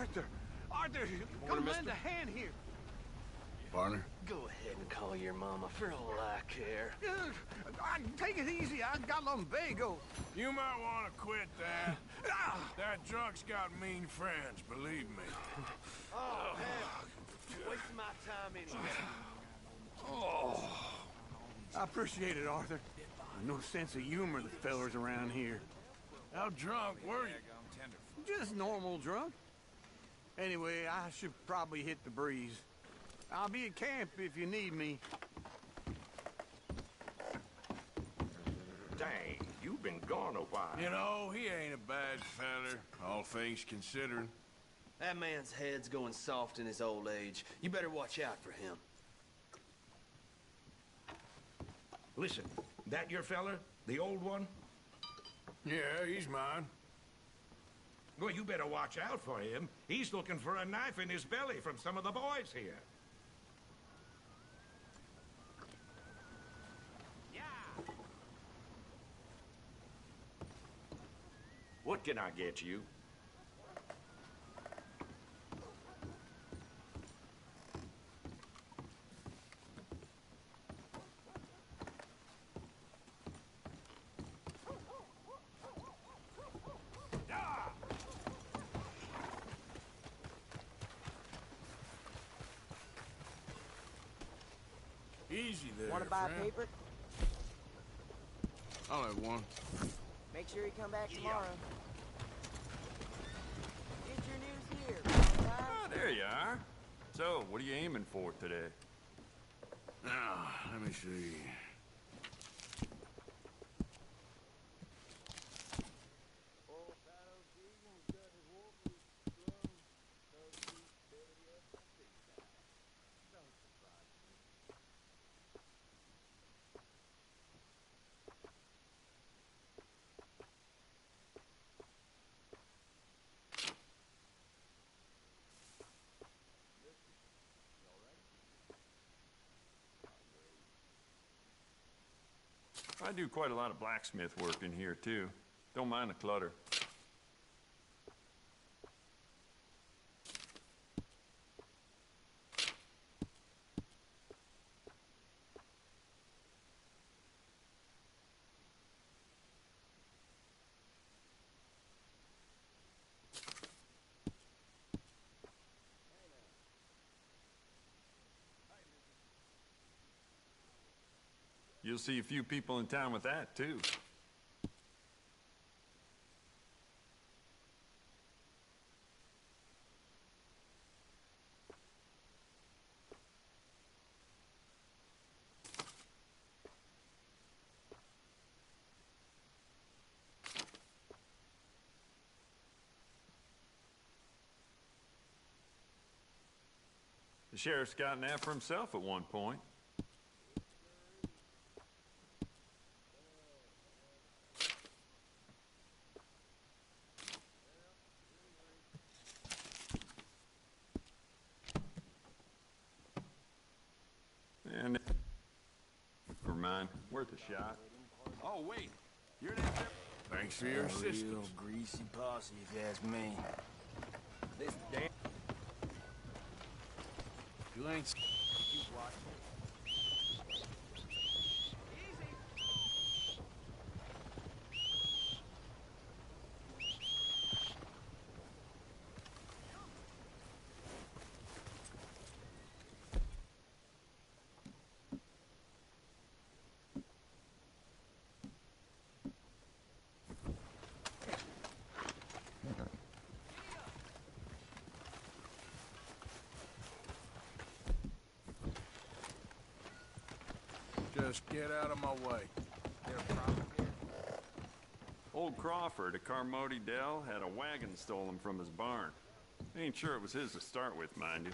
Arthur! Arthur, come lend a hand here. Partner? Go ahead and call your mama for all I care. Take it easy. I got lumbago. You might want to quit that. That drunk's got mean friends, believe me. Oh, hell. Wasting my time anyway. Oh. I appreciate it, Arthur. No sense of humor, the fellers around here. How drunk were you? Just normal drunk. Anyway, I should probably hit the breeze. I'll be at camp if you need me. Dang, you've been gone a while. You know, he ain't a bad feller, all things considered. That man's head's going soft in his old age. You better watch out for him. Listen, that your feller? The old one? Yeah, he's mine. Well, you better watch out for him. He's looking for a knife in his belly from some of the boys here. What can I get you? Easy there, Want to buy friend. paper? I'll have one. Make sure you come back tomorrow. Get your news here. Ah, there you are. So, what are you aiming for today? Now, let me see. I do quite a lot of blacksmith work in here, too. Don't mind the clutter. You'll see a few people in town with that, too. The sheriff's gotten that for himself at one point. And for mine, worth a shot. Oh, wait. You're that... Thanks for your assistance. Real greasy posse, if you ask me. This damn... You ain't... Just get out of my way. There a problem here? Old Crawford at Carmody Dell had a wagon stolen from his barn. Ain't sure it was his to start with, mind you.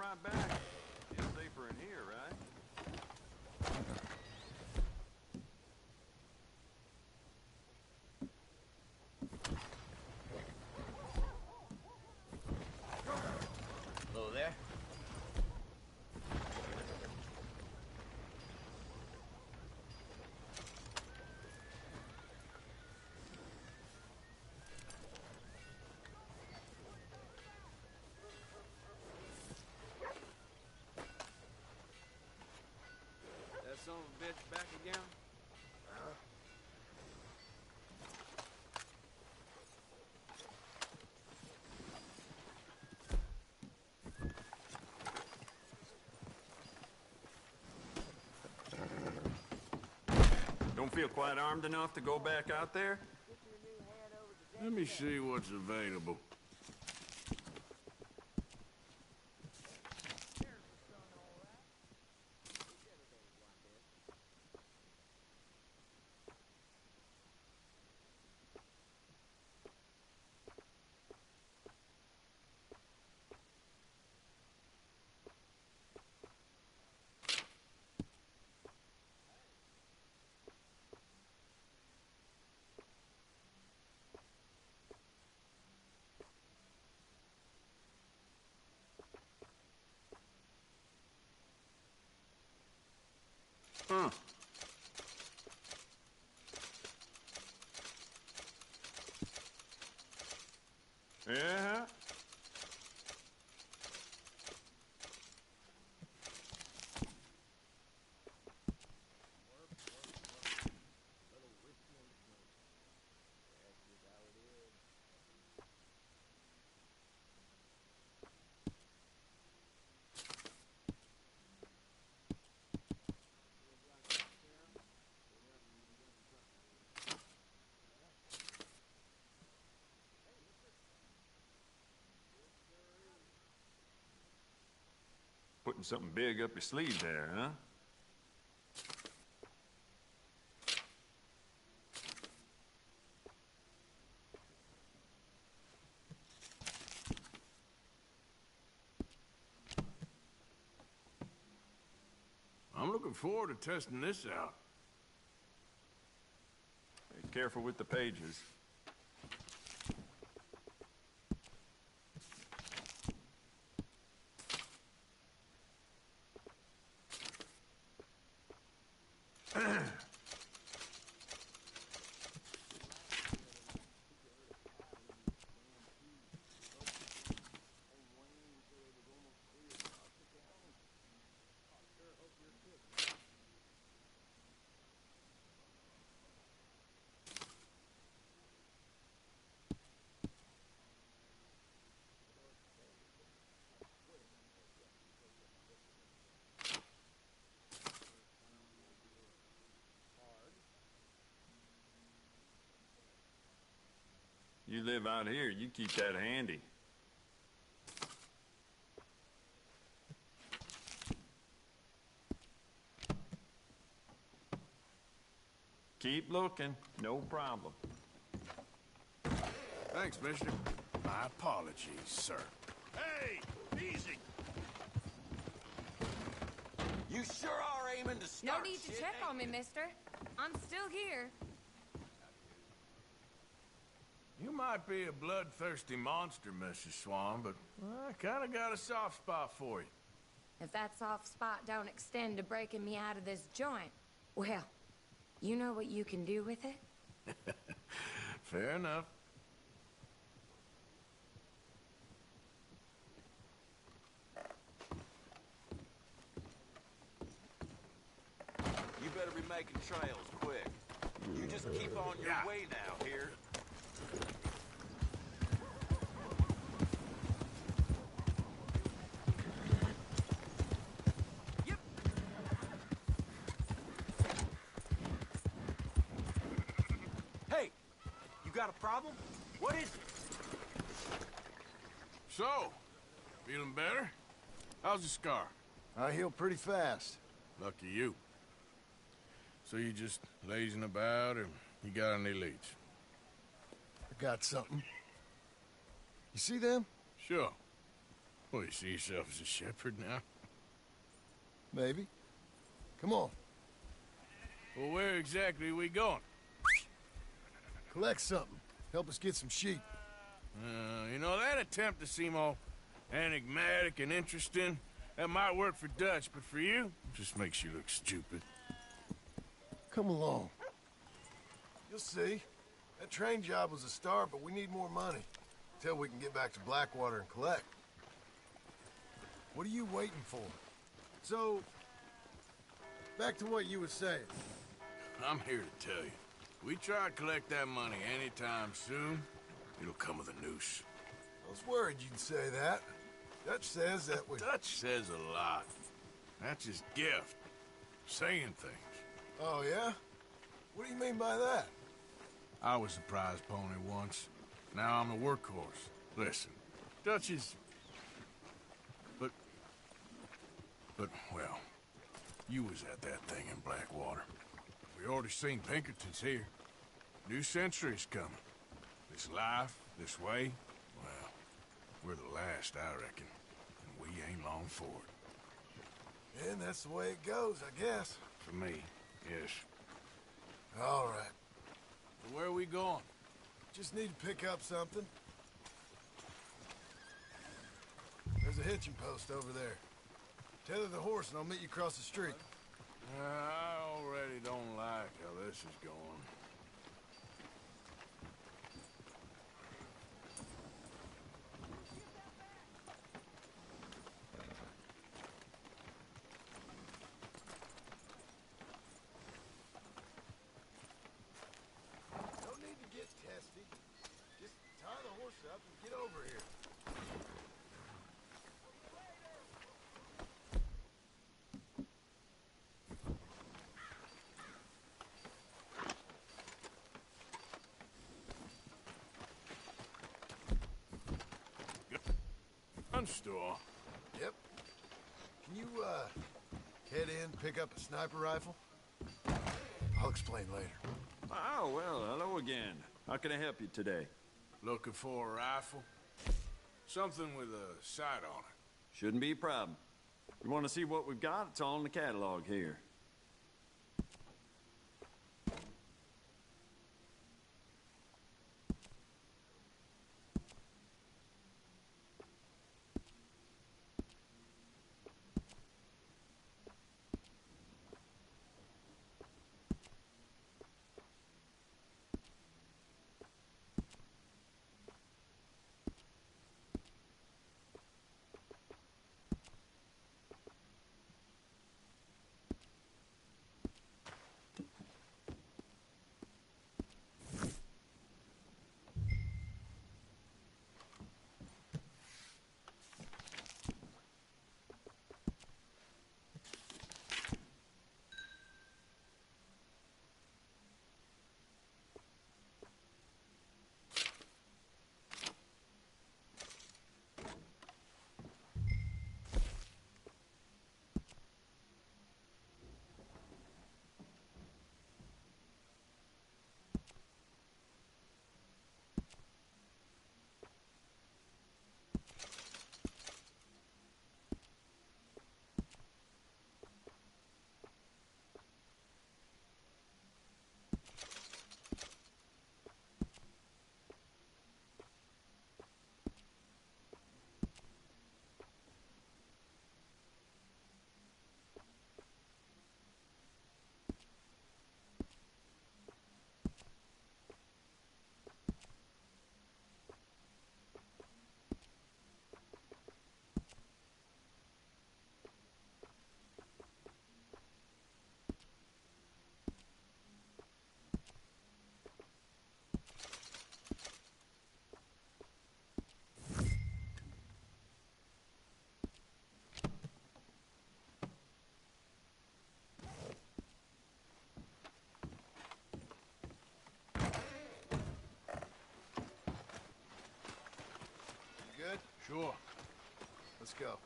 right back. Feel safer in here, right? Hello there. That son of a bitch back again? Don't feel quite armed enough to go back out there? Let me see what's available. Huh. Yeah? Putting something big up your sleeve there, huh? I'm looking forward to testing this out. Be careful with the pages. You live out here, you keep that handy. Keep looking, no problem. Thanks, mister. My apologies, sir. Hey, easy. You sure are aiming to No start need to shit, check ain't on me, you? mister. I'm still here. You might be a bloodthirsty monster, Mrs. Swan, but I kinda got a soft spot for you. If that soft spot don't extend to breaking me out of this joint, well, you know what you can do with it? Fair enough. You better be making trails quick. You just keep on your way now, here. Yep. Hey, you got a problem? What is it? So, feeling better? How's the scar? I heal pretty fast. Lucky you. So you just lazing about, or you got any leads? I got something. You see them? Sure. Well, you see yourself as a shepherd now? Maybe. Come on. Well, where exactly are we going? Collect something. Help us get some sheep. You know, that attempt to seem all enigmatic and interesting, that might work for Dutch, but for you, it just makes you look stupid. Come along. You'll see. That train job was a start, but we need more money. Till we can get back to Blackwater and collect. What are you waiting for? So, back to what you were saying. I'm here to tell you. We try to collect that money anytime soon, it'll come with a noose. I was worried you'd say that. Dutch says that we... Dutch says a lot. That's his gift. Saying things. Oh, yeah? What do you mean by that? I was a prize pony once. Now I'm a workhorse. Listen, Dutch is... But, well, you was at that thing in Blackwater. We already seen Pinkertons here. New century's coming. This life, this way, well, we're the last, I reckon. And we ain't long for it. And that's the way it goes, I guess. For me, yes. All right. So where are we going? Just need to pick up something. There's a hitching post over there. Tether the horse and I'll meet you across the street. I already don't like how this is going. No need to get testy. Just tie the horse up and get over here. Gun store? Yep. Can you, head in, pick up a sniper rifle? I'll explain later. Oh, well, hello again. How can I help you today? Looking for a rifle? Something with a sight on it. Shouldn't be a problem. You want to see what we've got? It's all in the catalog here. Good? Sure. Let's go.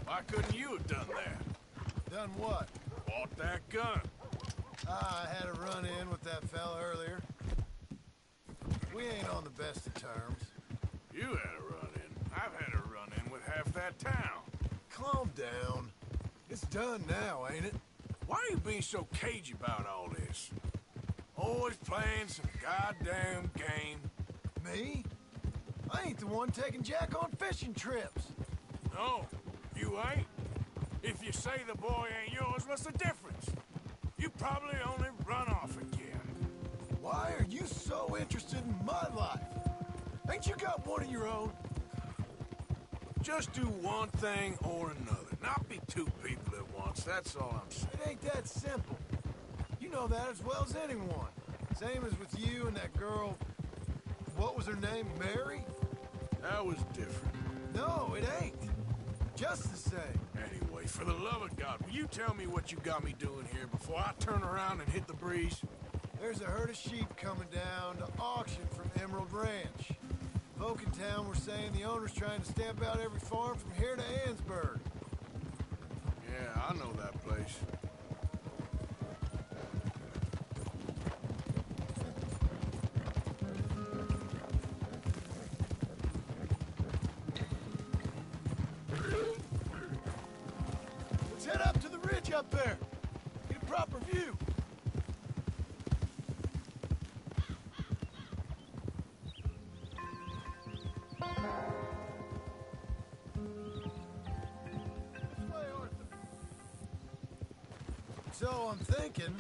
Why couldn't you have done that? Done what? Bought that gun. I had a run-in with that fella earlier. We ain't on the best of terms. You had a run-in. I've had a run-in with half that town. Calm down. It's done now, ain't it? Why are you being so cagey about all this? Always playing some goddamn game. Me? I ain't the one taking Jack on fishing trips. No, you ain't. If you say the boy ain't yours, what's the difference? You probably only run off again. Why are you so interested in my life? Ain't you got one of your own? Just do one thing or another. Not be two people at once, that's all I'm saying. It ain't that simple. You know that as well as anyone. Same as with you and that girl... What was her name? Mary? That was different. No, it ain't. Just the same. Anyway, for the love of God, will you tell me what you got me doing here before I turn around and hit the breeze? There's a herd of sheep coming down to auction from Emerald Ranch. Folk in town were saying the owner's trying to stamp out every farm from here to Ansburg. Yeah, I know that place. Let's head up to the ridge up there. Get a proper view. So I'm thinking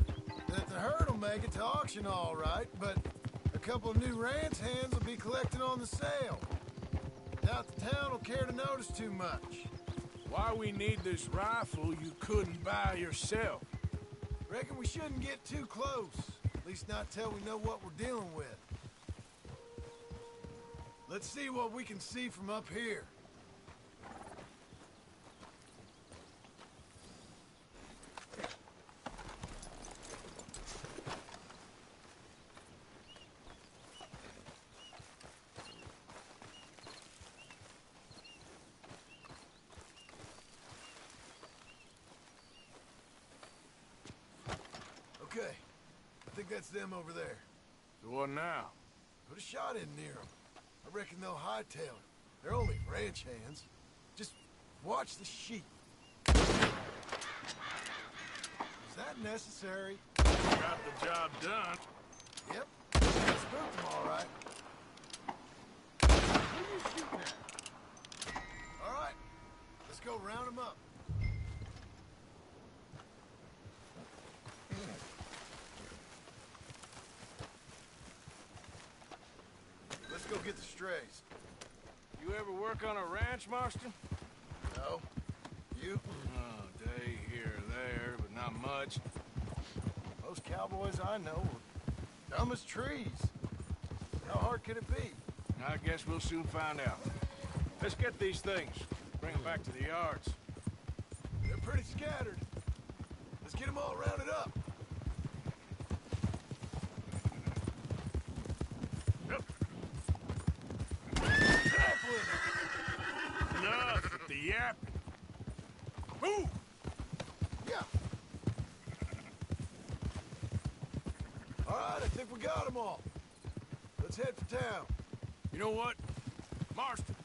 that the herd will make it to auction all right, but a couple of new ranch hands will be collecting on the sale. Doubt the town will care to notice too much. Why we need this rifle you couldn't buy yourself? Reckon we shouldn't get too close. At least not till we know what we're dealing with. Let's see what we can see from up here. Okay, I think that's them over there. So what now? Put a shot in near them. I reckon they'll hightail it. They're only ranch hands. Just watch the sheep. Is that necessary? Got the job done. Yep. Spooked them all right. Who are you shooting at? All right, let's go round them up. Let's go get the strays. You ever work on a ranch, Marston? No? You? Oh, day here or there, but not much. Most cowboys I know are dumb as trees. How hard could it be? I guess we'll soon find out. Let's get these things. Bring them back to the yards. They're pretty scattered. Let's get them all rounded up. Yep. Trampling. Enough with the yapping. Move! Yeah. All right, I think we got them all. Let's head for town. You know what? Marston.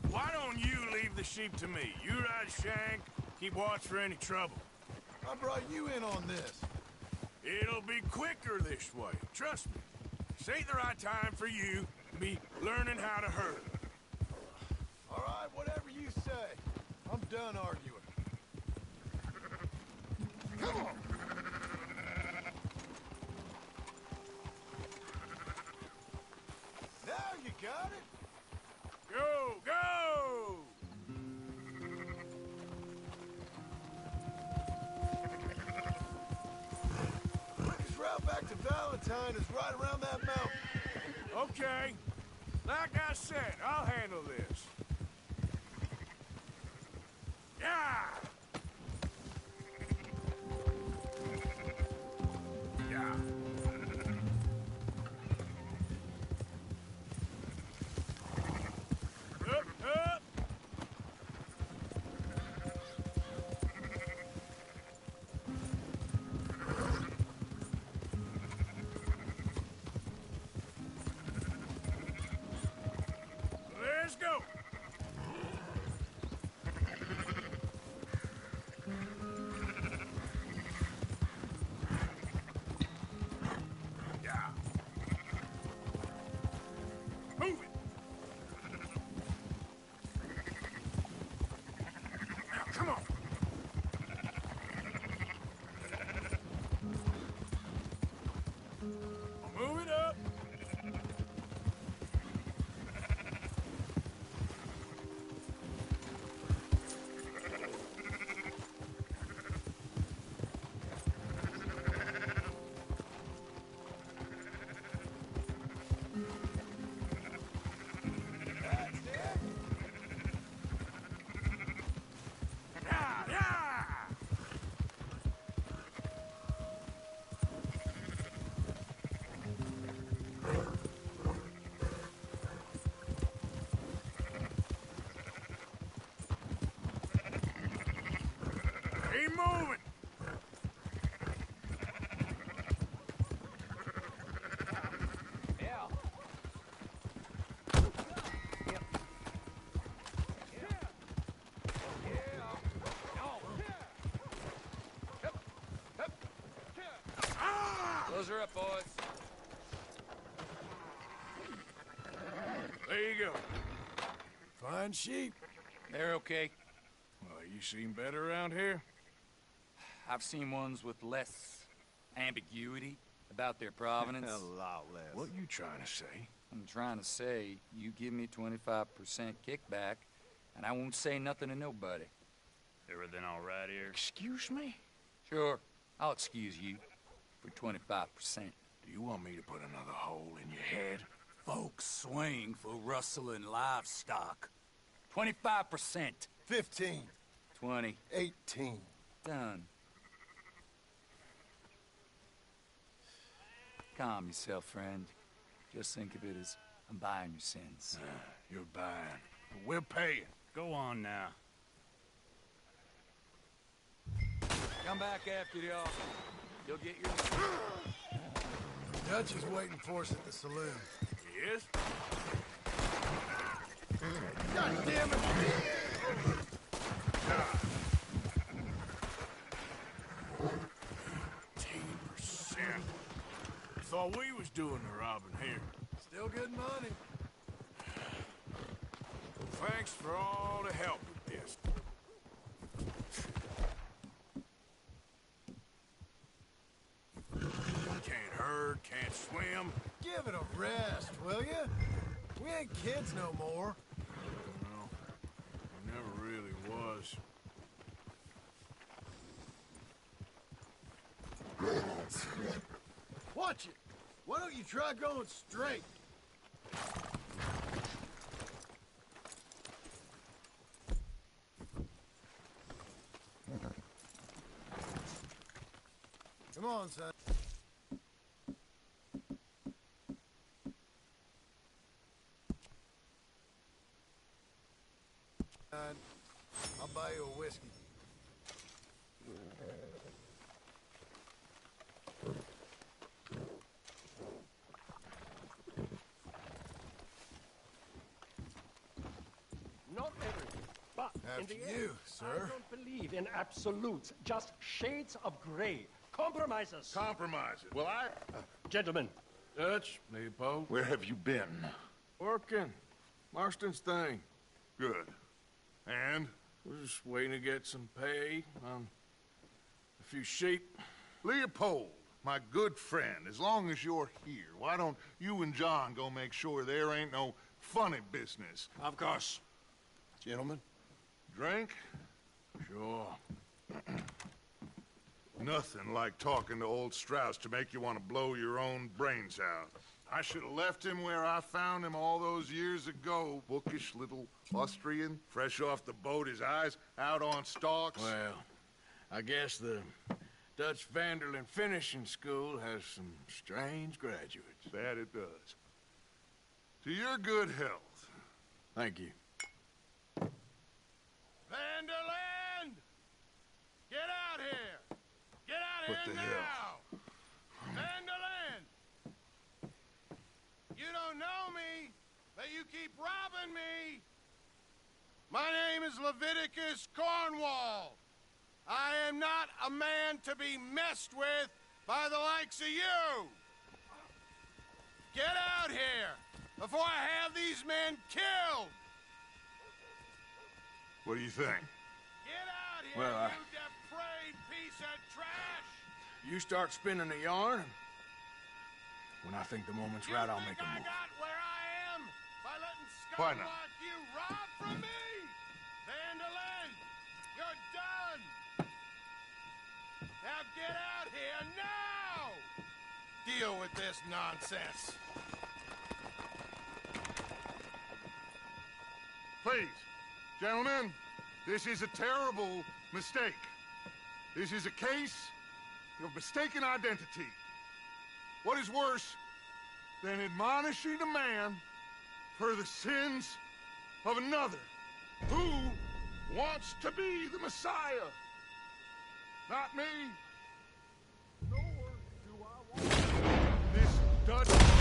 Why don't you leave the sheep to me? You ride Shank, keep watch for any trouble. I brought you in on this. It'll be quicker this way. Trust me. This ain't the right time for you to be learning how to herd. All right, whatever you say. I'm done arguing. Come on. Now you got it. Go, go! Quickest route back to Valentine is right around that mountain. Okay. Like I said, I'll handle this. Yeah! Yeah. Up, up! Let's go! Yeah. Move it! Now, come on! Move it up! Keep moving! Close her up, boys. There you go. Fine sheep. They're okay. Well, you seem better around here? I've seen ones with less ambiguity about their provenance. A lot less. What you trying to say? I'm trying to say, you give me 25% kickback, and I won't say nothing to nobody. Everything all right here? Excuse me? Sure, I'll excuse you for 25%. Do you want me to put another hole in your head? Folks swing for rustling livestock. 25%. 15. 20. 18. Done. Calm yourself, friend. Just think of it as I'm buying your sins. You're buying. But we're paying. Go on now. Come back after the office. You'll get your... Dutch is waiting for us at the saloon. Yes? God damn it! 10%. Thought we was doing the robbing here. Still good money. Thanks for all the help with this. Can't herd, can't swim. Give it a rest, will ya? We ain't kids no more. No, it never really was. Watch it. Why don't you try going straight? Come on, son. I'll buy you a whiskey. Not everything, but in After the you, end, sir. I don't believe in absolutes, just shades of gray. Compromises. Compromises. Well, Gentlemen, Dutch, Leopold. Where have you been? Working. Marston's thing. Good. And? We're just waiting to get some pay on a few sheep. Leopold, my good friend, as long as you're here, why don't you and John go make sure there ain't no funny business? Of course. Gentlemen. Drink? Sure. Nothing like talking to old Strauss to make you want to blow your own brains out. I should have left him where I found him all those years ago. Bookish little Austrian, fresh off the boat, his eyes out on stalks. Well, I guess the Dutch Vanderlyn Finishing School has some strange graduates. That it does. To your good health. Thank you. Vanderland! Get out here! Get out What here the now! hell? Vanderland! You don't know me, but you keep robbing me! My name is Leviticus Cornwall. I am not a man to be messed with by the likes of you! Get out here before I have these men killed! What do you think? Get out here, Well, you depraved piece of trash! You start spinning the yarn, and when I think the moment's right, I'll make a I move. got where I am by letting Why scum not? like you rob from me? Vandalin, you're done! Now get out here now! Deal with this nonsense. Please, gentlemen, this is a terrible mistake. This is a case of mistaken identity. What is worse than admonishing a man for the sins of another who wants to be the Messiah? Not me. Nor do I want this Dutch.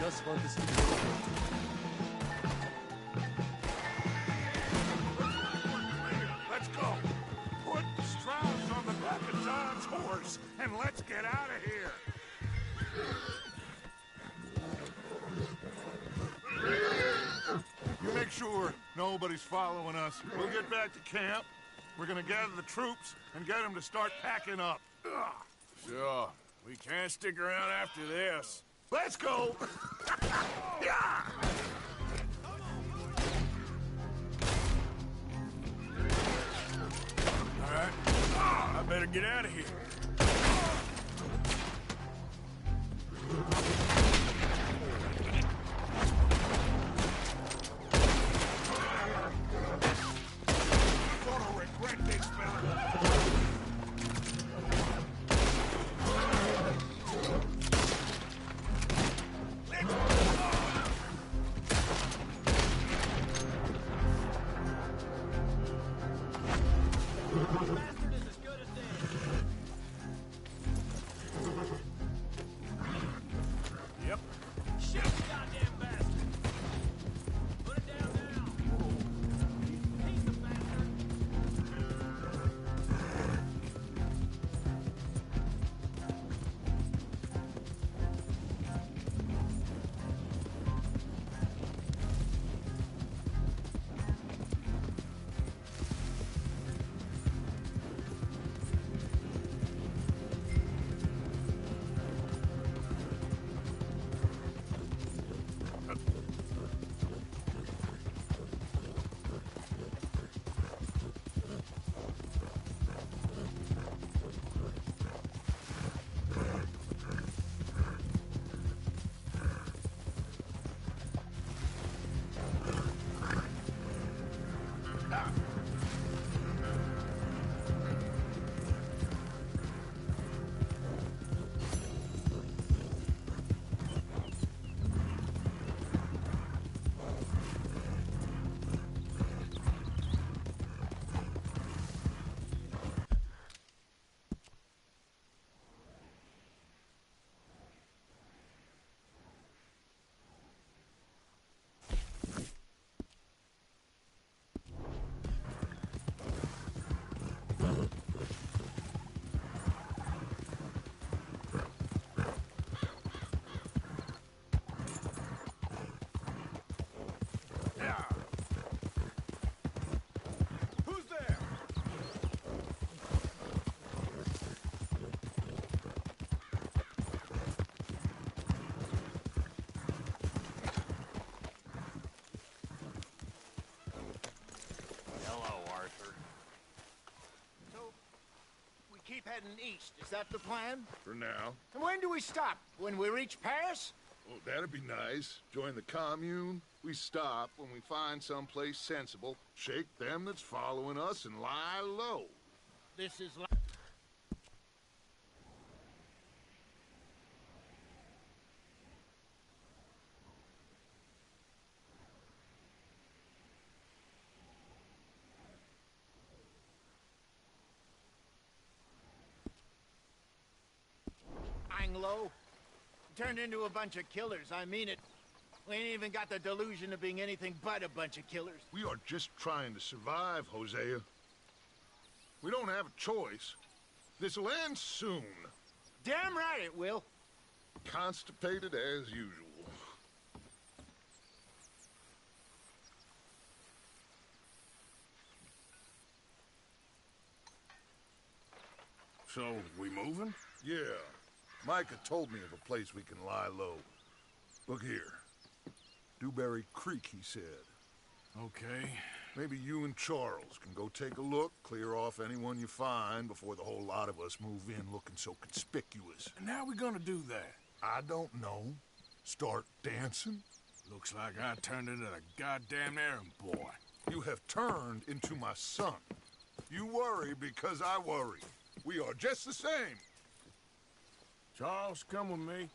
just want this to be Let's go. Put Strauss on the back of John's horse, and let's get out of here. You make sure nobody's following us. We'll get back to camp. We're gonna gather the troops and get them to start packing up. Sure. We can't stick around after this. Let's go! Yeah! get out of here. You're gonna regret this, fella. Yep. Shit, goddamn bastard! Put it down now! Piece of bastard! Who's there? Hello, Arthur. So, we keep heading east. Is that the plan? For now. And when do we stop? When we reach Paris? Oh, that'd be nice. Join the commune. We stop when we find someplace sensible, shake them that's following us, and lie low. This is like... Anglo. Turned into a bunch of killers, I mean it. We ain't even got the delusion of being anything but a bunch of killers. We are just trying to survive, Hosea. We don't have a choice. This'll end soon. Damn right it will. Constipated as usual. So, we moving? Yeah. Micah told me of a place we can lie low. Look here. Dewberry Creek, he said. Okay. Maybe you and Charles can go take a look, clear off anyone you find before the whole lot of us move in looking so conspicuous. And how we gonna do that? I don't know. Start dancing? Looks like I turned into the goddamn errand boy. You have turned into my son. You worry because I worry. We are just the same. Charles, come with me.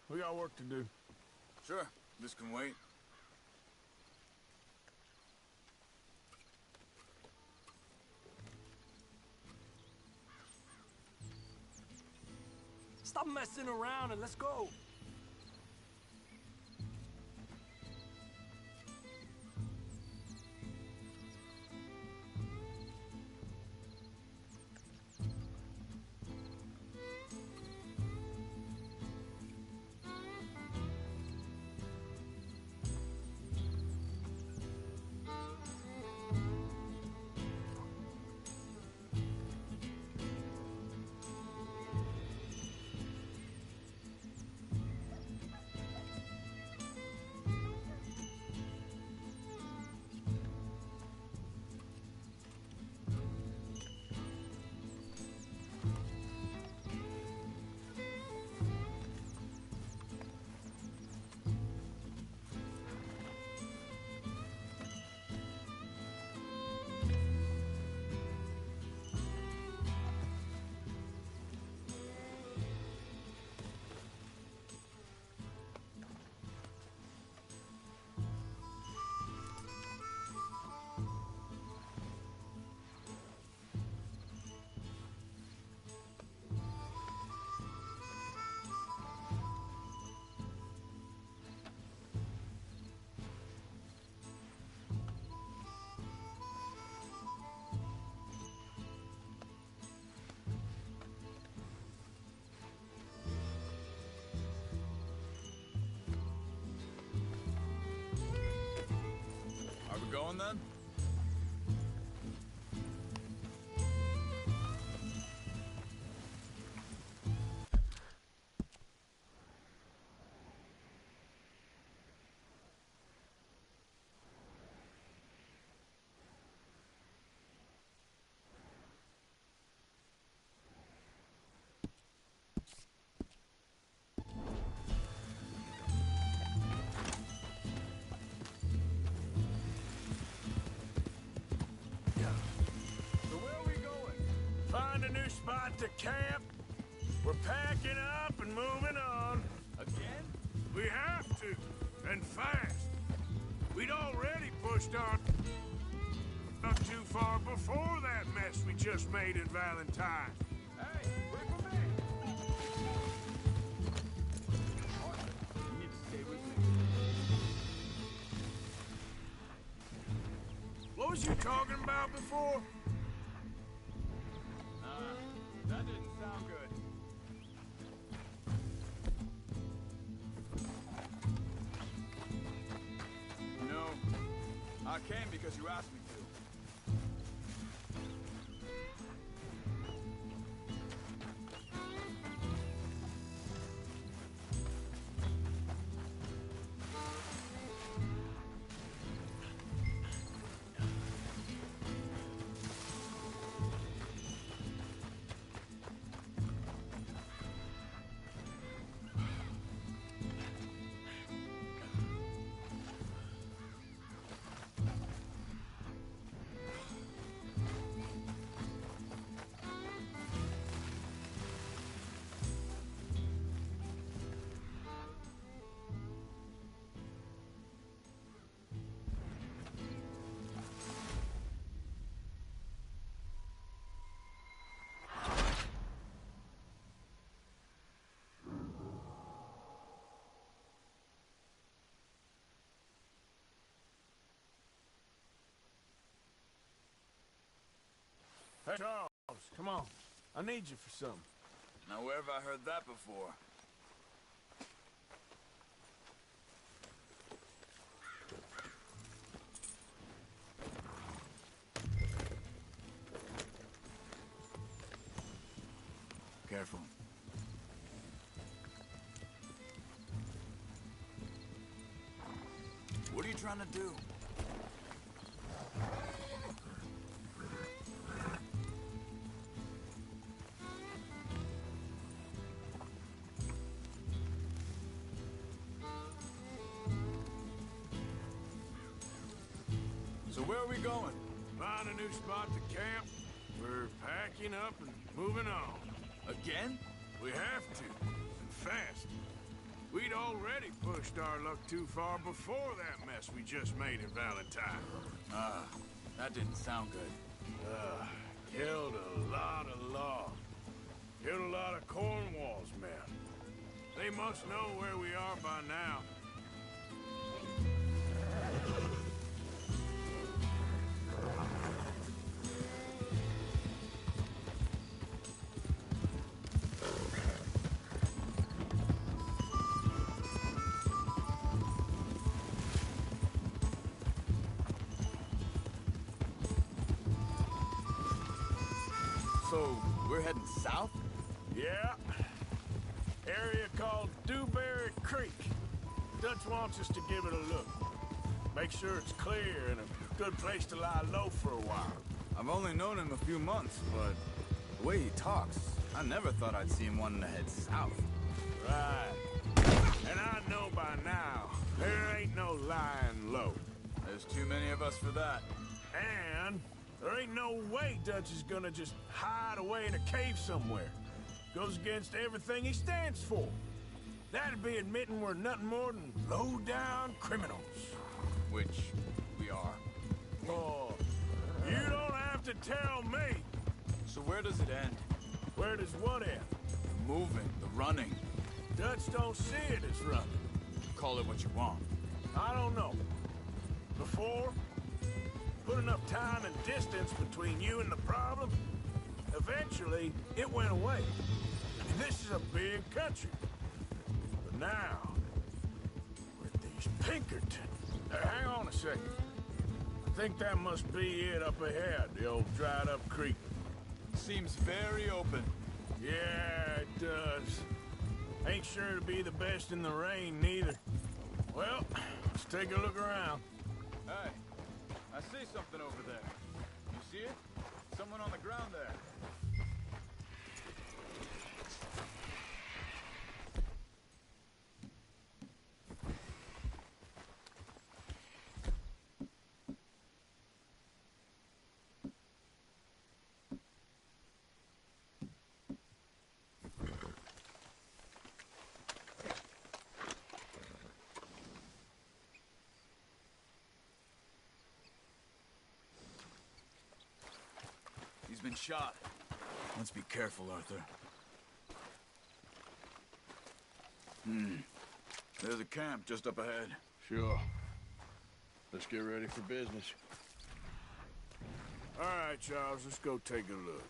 We got work to do. Sure. This can wait. Stop messing around and let's go. going then? Find a new spot to camp. We're packing up and moving on. Again? We have to, and fast. We'd already pushed our not too far before that mess we just made in Valentine. Hey, wait for me! You need to stay with me. What was you talking about before? That didn't sound good. No, I came because you asked me to. Hey, Charles, come on. I need you for something. Now, where have I heard that before? Careful. What are you trying to do? So where are we going? Find a new spot to camp. We're packing up and moving on. Again? We have to, and fast. We'd already pushed our luck too far before that mess we just made in Valentine. That didn't sound good. Killed a lot of logs. Killed a lot of Cornwall's men. They must know where we are by now. So, we're heading south? Yeah. Area called Dewberry Creek. Dutch wants us to give it a look. Make sure it's clear and a good place to lie low for a while. I've only known him a few months, but the way he talks, I never thought I'd see him wanting to head south. Right. And I know by now, there ain't no lying low. There's too many of us for that. And there ain't no way Dutch is gonna just hide away in a cave somewhere. Goes against everything he stands for. That'd be admitting we're nothing more than low-down criminals. Which we are. Oh, you don't have to tell me. So where does it end? Where does what end? The moving, the running. Dutch don't see it as running. Call it what you want. I don't know. Before, put enough time and distance between you and the problem, eventually it went away. And this is a big country. But now, with these Pinkerton... hang on a second. think that must be it up ahead, the old dried-up creek. Seems very open. Yeah, it does. Ain't sure to be the best in the rain, neither. Well, let's take a look around. Hey, I see something over there. You see it? Someone on the ground there. He's been shot. Let's be careful, Arthur. There's a camp just up ahead. Sure. Let's get ready for business. All right, Charles, let's go take a look.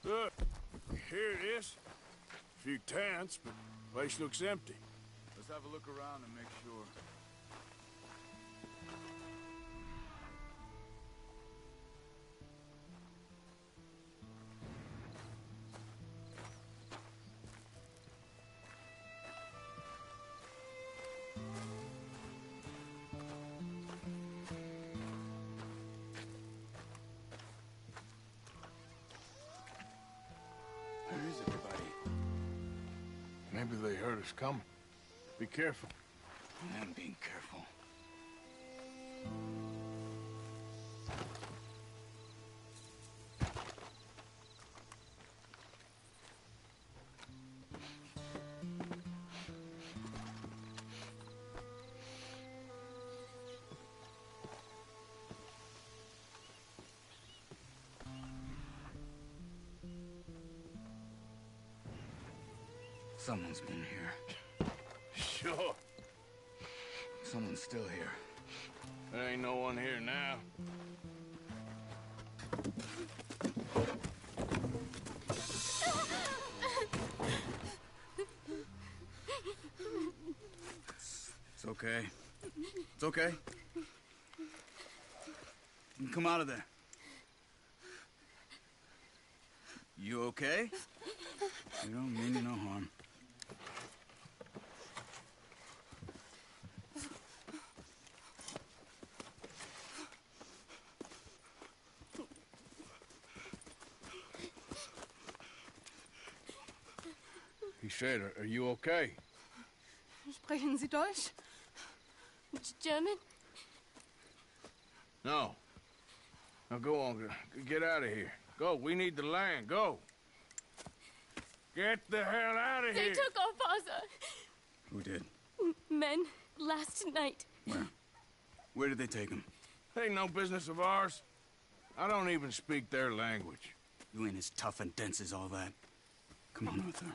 Look, here it is. A few tents, but the place looks empty. Let's have a look around and make sure. Where is everybody? Maybe they heard us coming. Be careful. I'm being careful. Someone's been here. Sure. Someone's still here. There ain't no one here now. It's okay. It's okay. You can come out of there. You okay? You don't mean you no harm. He said, are you okay? Sprechen Sie Deutsch? German? No. Now go on, get out of here. Go, we need the land, go. Get the hell out of They here. took our father. Who did? Men, last night. Where? Where did they take him? Ain't no business of ours. I don't even speak their language. You ain't as tough and dense as all that. Come on, Arthur.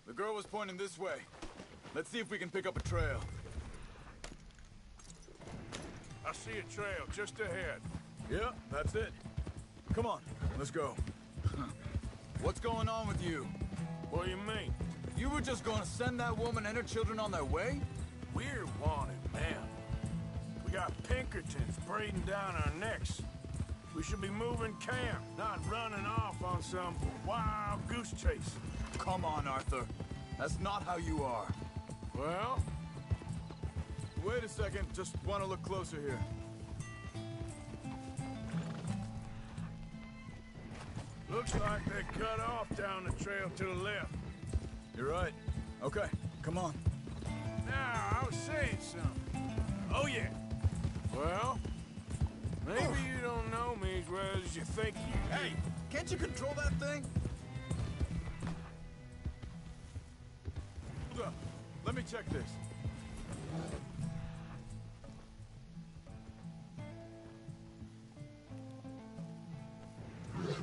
The girl was pointing this way. Let's see if we can pick up a trail. I see a trail just ahead. Yep, that's it. Come on, let's go. What's going on with you? What do you mean? You were just gonna send that woman and her children on their way? We're wanted, man. We got Pinkertons braiding down our necks. We should be moving camp, not running off on some wild goose chase. Come on, Arthur. That's not how you are. Well? Wait a second. Just want to look closer here. Looks like they cut off down the trail to the left. You're right. Okay, come on. Now, I was saying something. Oh, yeah. Well, maybe you don't know me as well as you think you do. Hey, can't you control that thing? Hold up. Let me check this.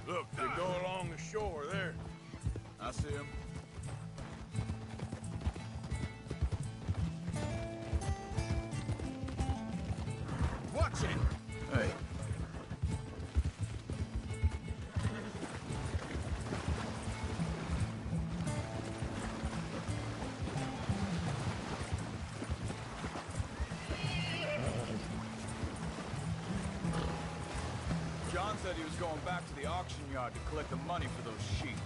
Look, they go along the shore there. I see him. Watch it! Hey. said he was going back to the auction yard to collect the money for those sheep.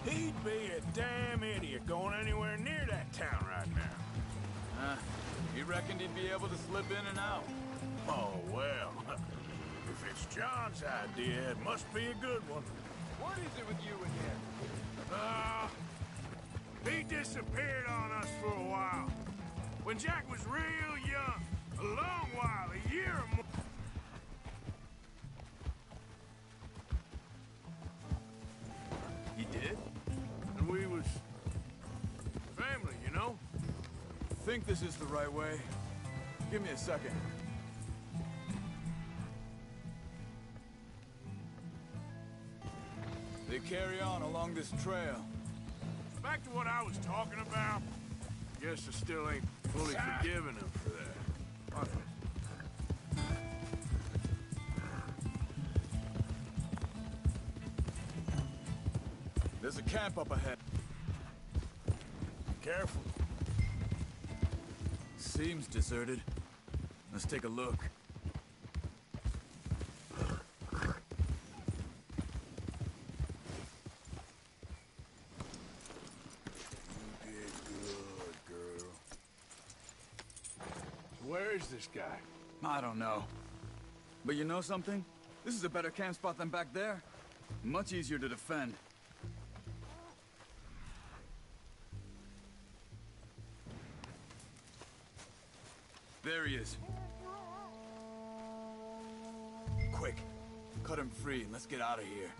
He'd be a damn idiot going anywhere near that town right now. He reckoned he'd be able to slip in and out. Oh, well. If it's John's idea, it must be a good one. What is it with you again? He disappeared on us for a while. When Jack was real young. A long while, a year or more. He did? And we was... family, you know? Think this is the right way? Give me a second. They carry on along this trail. Back to what I was talking about. Guess I still ain't fully forgiven him for that. There's a camp up ahead. Careful. Seems deserted. Let's take a look. Where is this guy? I don't know. But you know something? This is a better camp spot than back there. Much easier to defend. There he is. Quick, cut him free and let's get out of here.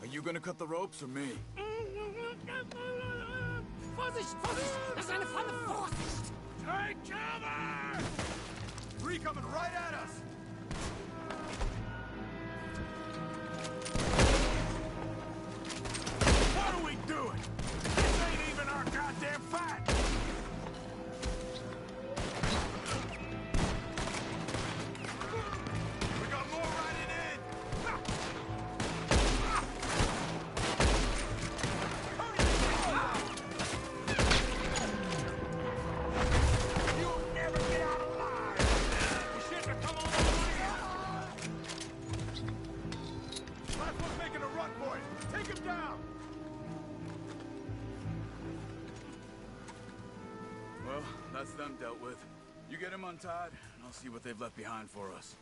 Are you gonna cut the ropes or me? Vorsicht! Vorsicht! Das ist eine Falle! Vorsicht! Take cover! Three coming right at us! What are we doing? This ain't even our goddamn fight! We got more riding in! You'll never get out alive! You shouldn't have come all the way out! Last one's making a run for it! Take him down! Well, that's them dealt with. You get him untied, and I'll see what they've left behind for us.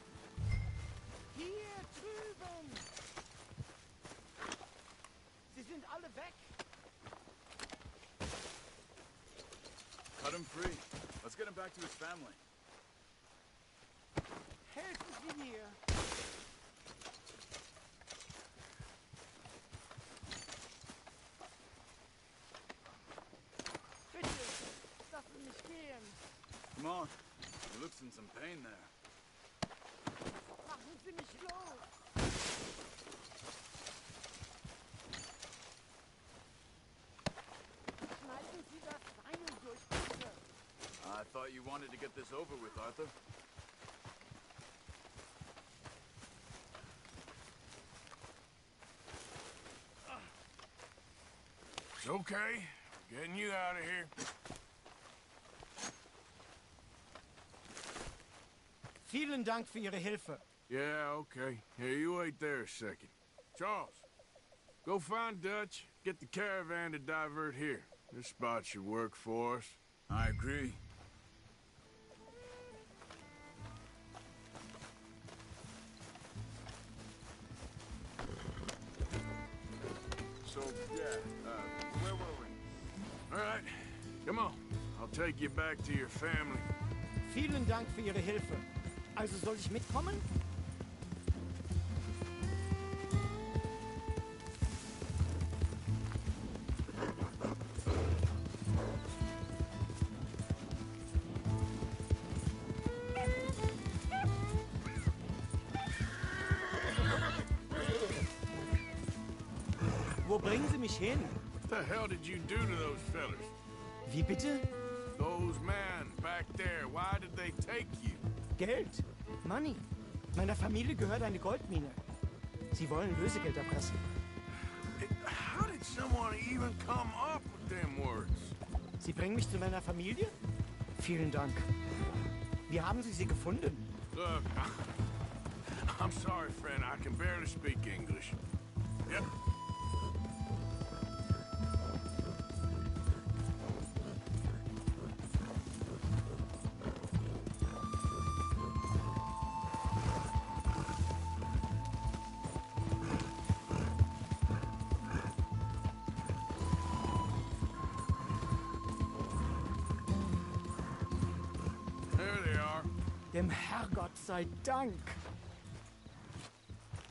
Hier drüben! Sie sind alle weg! Cut him free. Let's get him back to his family. Helfen Sie mir! Bitte, lassen mich gehen! Come on. He looks in some pain there. Machen Sie mich los! Schmeißen Sie das Seil durch, bitte! I thought you wanted to get this over with, Arthur. It's okay. Getting you out of here. Vielen Dank für Ihre Hilfe. Yeah, okay. Here, you wait there a second. Charles, go find Dutch. Get the caravan to divert here. This spot should work for us. I agree. So, yeah, where were we? All right, come on. I'll take you back to your family. Vielen Dank für Ihre Hilfe. Also soll ich mitkommen? Wo bringen Sie mich hin? What the hell did you do to those fellas? Wie bitte? Those men back there, why did they take you? Geld. Money. Meiner Familie gehört eine Goldmine. Sie wollen Lösegeld erpressen. How did someone even come up with them words? Sie bringen mich zu meiner Familie? Vielen Dank. Wie haben Sie sie gefunden? Look, I'm sorry, friend. I can barely speak English. Yep. There they are. Dem Herrgott sei Dank.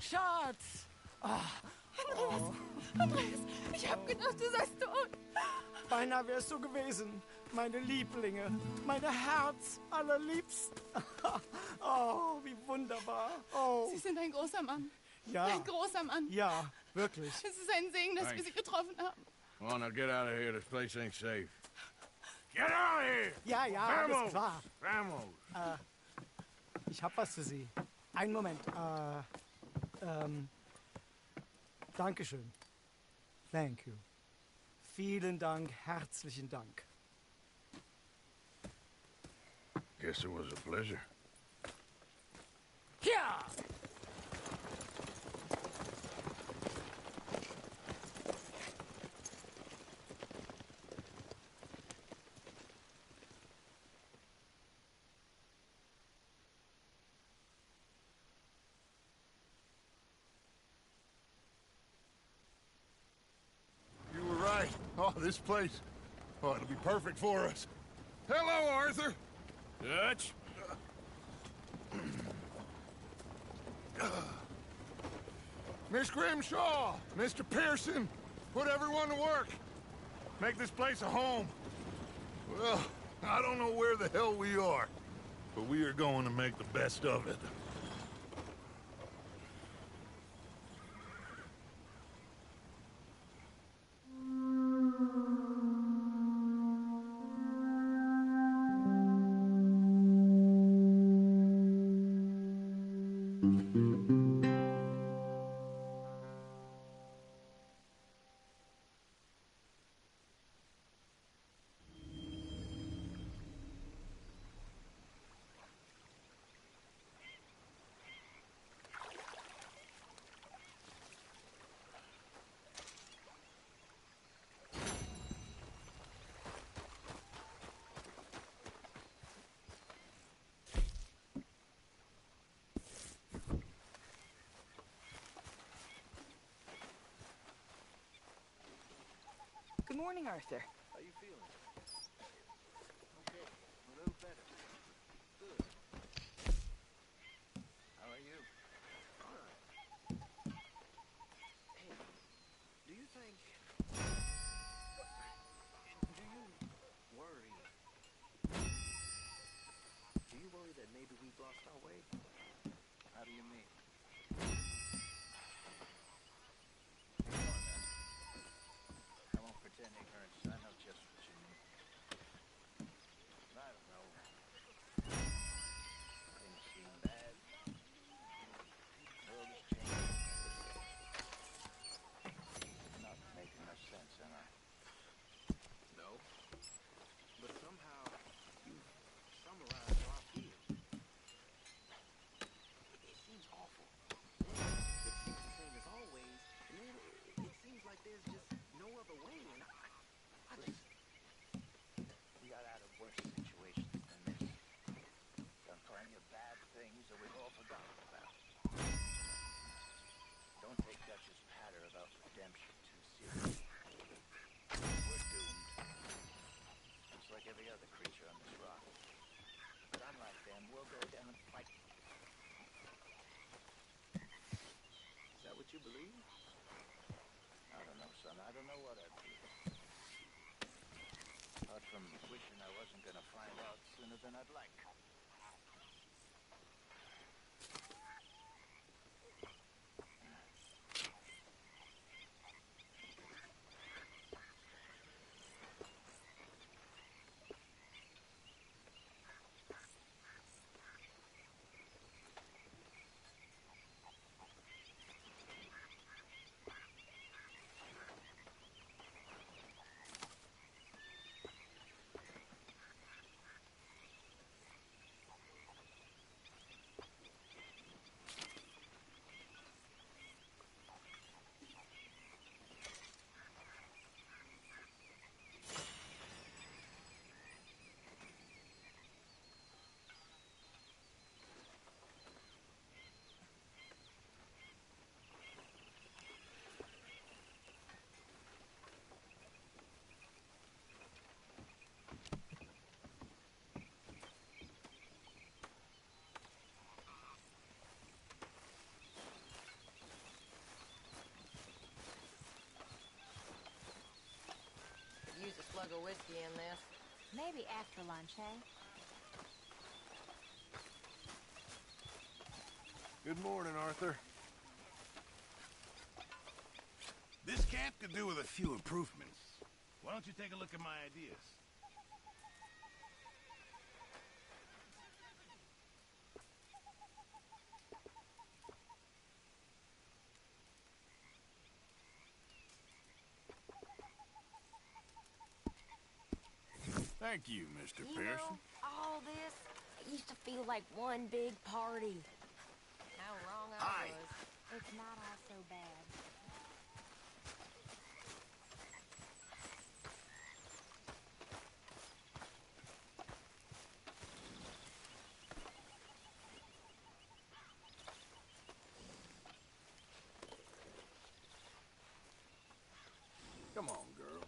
Schatz! Andreas! Andreas! Ich hab gedacht, du seist tot! Beinahe wärst du gewesen. Meine Lieblinge. Meine Herz allerliebsten. Oh, wie wunderbar. Oh. Sie sind ein großer Mann. Ja. Ein großer Mann. Ja, wirklich. Es ist ein Segen, dass wir Sie getroffen haben. Come on, now get out of here. This place ain't safe. Get out of here! Ja, ja, alles klar. Vamos! Ich hab was für Sie. Einen Moment. Dankeschön. Thank you. Vielen Dank, herzlichen Dank. Guess it was a pleasure. Ja! You were right. Oh, this place. Oh, it'll be perfect for us. Hello, Arthur. Dutch? Miss Grimshaw, Mr. Pearson, put everyone to work. Make this place a home. Well, I don't know where the hell we are, but we are going to make the best of it. Good morning, Arthur. How you feeling? Okay, a little better. Good. How are you? All right. Hey, do you think... Do you worry... Do you worry that maybe we've lost our way? How do you mean? I won't pretend ignorance. I know just what you mean. I don't know. Things seem bad. The world is changing. I'm not making much sense, am I? No. But somehow you summarized how I feel. It seems awful. It seems the same as always, and then it seems like there's just no other way, and I just... We got out of worse situations than this. Done plenty of bad things that we've all forgotten about. Don't take Dutch's patter about redemption too seriously. We're doomed. Just like every other creature on this rock. But unlike them, we'll go down and fight. Is that what you believe? I don't know, son. I don't know what I believe. Apart from wishing I wasn't gonna find out sooner than I'd like. slug of whiskey in this. Maybe after lunch, eh? Good morning, Arthur. This camp could do with a few improvements. Why don't you take a look at my ideas? Thank you, Mr. You Pearson. know, all this, it used to feel like one big party. How wrong Aye. I was. It's not all so bad. Come on, girl.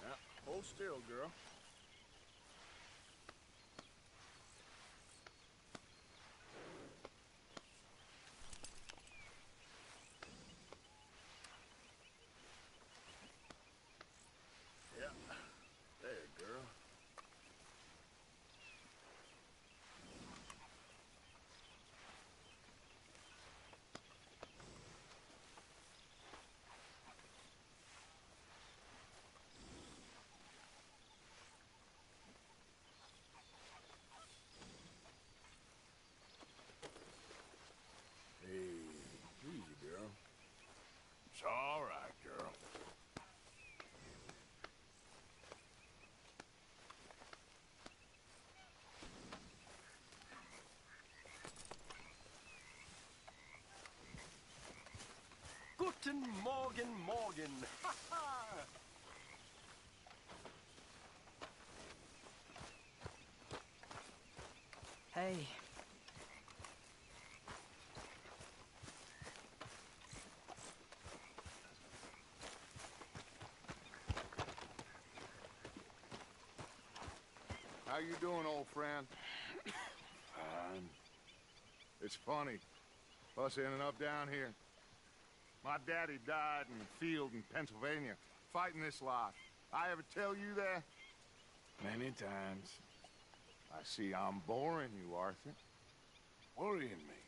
Yeah, hold still, girl. Yeah, there, girl. Hey, easy, girl. It's all right, girl. Guten Morgen, Morgen. Hey. How you doing, old friend? Fine. It's funny, us ending up down here. My daddy died in the field in Pennsylvania, fighting this lot. I ever tell you that? Many times. I see I'm boring you, Arthur. Worrying me.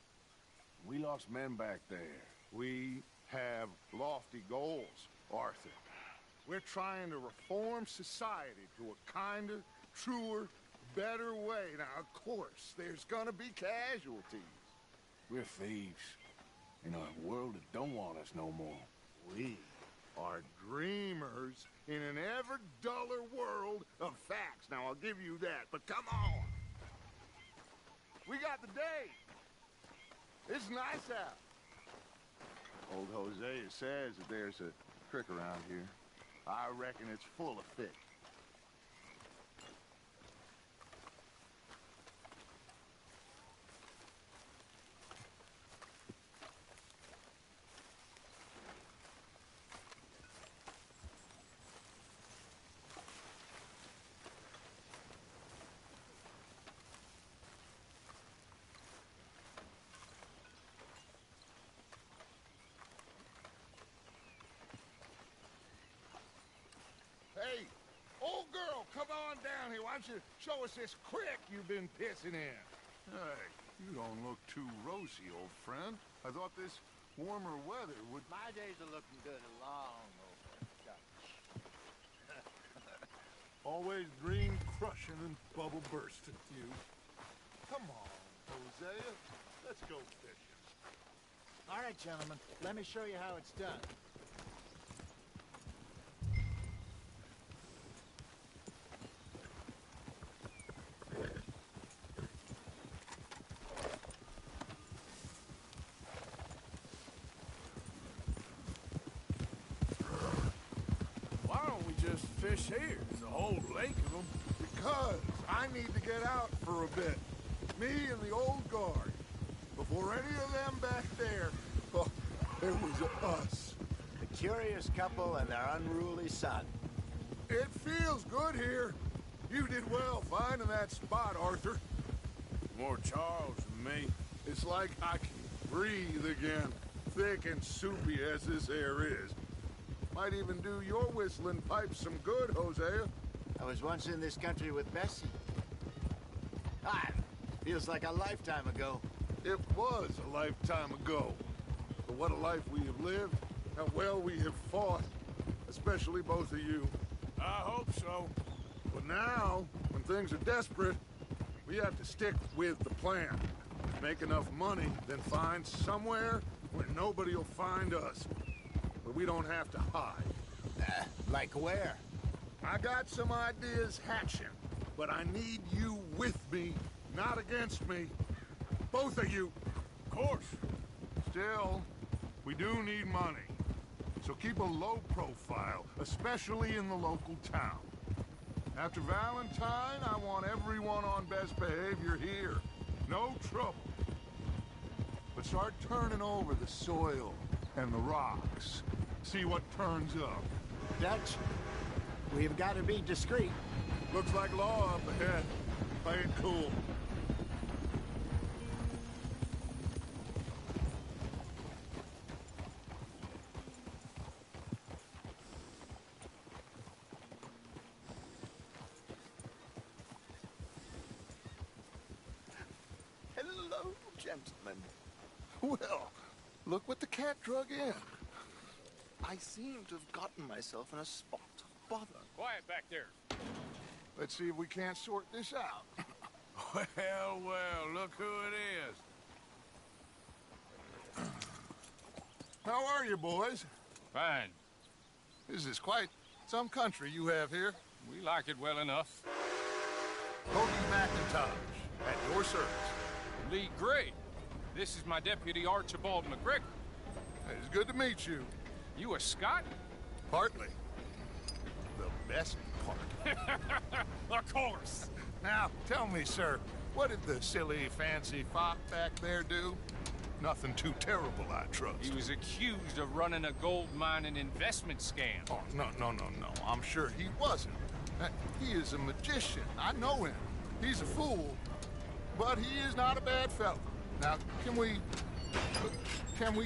We lost men back there. We have lofty goals, Arthur. We're trying to reform society to a kinder, truer, better way. Now, of course, there's gonna be casualties. We're thieves. In a world that don't want us no more. We are dreamers in an ever duller world of facts. Now, I'll give you that, but come on. We got the day. It's nice out. Old Hosea says that there's a creek around here. I reckon it's full of fish. Hey, old girl, come on down here. Why don't you show us this creek you've been pissing in? Hey, you don't look too rosy, old friend. I thought this warmer weather would... My days are looking good along over Dutch. Always dream crushing and bubble bursting, you. Come on, Hosea. Let's go fishing. All right, gentlemen. Let me show you how it's done. Why don't we just fish here? There's a whole lake of them. Because I need to get out for a bit. Me and the old guard. Before any of them back there, oh, it was us. The curious couple and their unruly son. It feels good here. You did well finding that spot, Arthur. More Charles than me. It's like I can breathe again, thick and soupy as this air is. Might even do your whistling pipes some good, Hosea. I was once in this country with Bessie. Feels like a lifetime ago. It was a lifetime ago. But what a life we have lived, how well we have fought, especially both of you. I hope so. But now, when things are desperate, we have to stick with the plan. Make enough money, then find somewhere where nobody will find us. Where we don't have to hide. Like where? I got some ideas hatching, but I need you with me, not against me. Both of you. Of course. Still, we do need money. So keep a low profile, especially in the local town. After Valentine, I want everyone on best behavior here. No trouble. But start turning over the soil and the rocks. See what turns up. Dutch, we've got to be discreet. Looks like law up ahead. Play it cool. Hello, gentlemen. Well, look what the cat drug in. I seem to have gotten myself in a spot of bother. Quiet back there. Let's see if we can't sort this out. Well, look who it is. How are you, boys? Fine. This is quite some country you have here. We like it well enough. Cody McIntosh, at your service. Lee Gray. This is my deputy, Archibald McGregor. It's good to meet you. You a Scot? Partly. The best part. Of course. Now, tell me, sir, what did the silly, fancy fop back there do? Nothing too terrible, I trust. He was accused of running a gold mining investment scam. Oh, no. I'm sure he wasn't. He is a magician. I know him. He's a fool, but he is not a bad fellow. Now, can we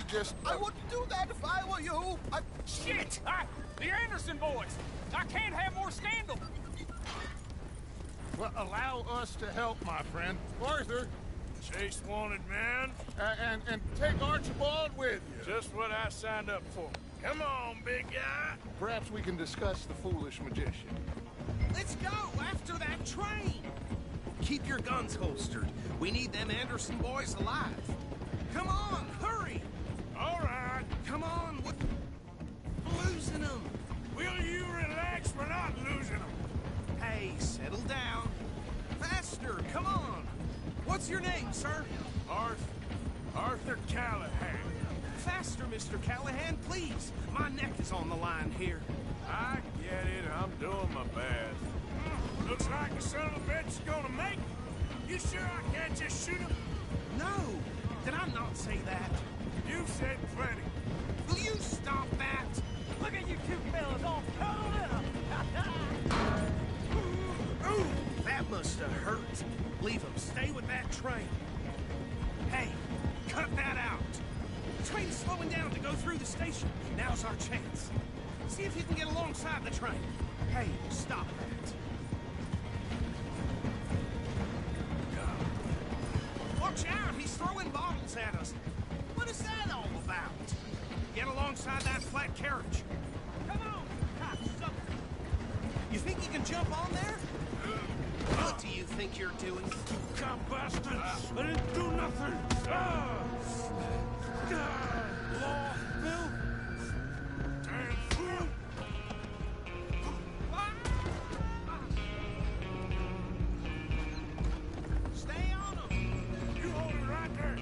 just... I wouldn't do that if I were you. Shit! The Anderson boys! I can't have more scandal! Well, allow us to help, my friend. Arthur! Chase wanted man. And take Archibald with you. Just what I signed up for. Come on, big guy. Perhaps we can discuss the foolish magician. Let's go after that train. Keep your guns holstered. We need them Anderson boys alive. Come on, hurry. All right. Come on. We're losing them. Will you relax? We're not losing them. Hey, settle down. Faster, come on. What's your name, sir? Arthur Callahan. Faster, Mr. Callahan, please. My neck is on the line here. I get it. I'm doing my best. Looks like the son of a bitch is gonna make it. You sure I can't just shoot him? No. Did I not say that? You said plenty. Will you stop that? Look at you two fellas all cuddled up. Ooh, that must have hurt. Leave him. Stay with that train. Hey, cut that out. The train's slowing down to go through the station. Now's our chance. See if you can get alongside the train. Hey, stop that. Watch out! He's throwing bottles at us. What is that all about? Get alongside that flat carriage. Come on, cocksucker. You think you can jump on there? What do you think you're doing? You cop bastards! I didn't do nothing! Law, Bill! Damn fool! Stay on him! You hold it right there!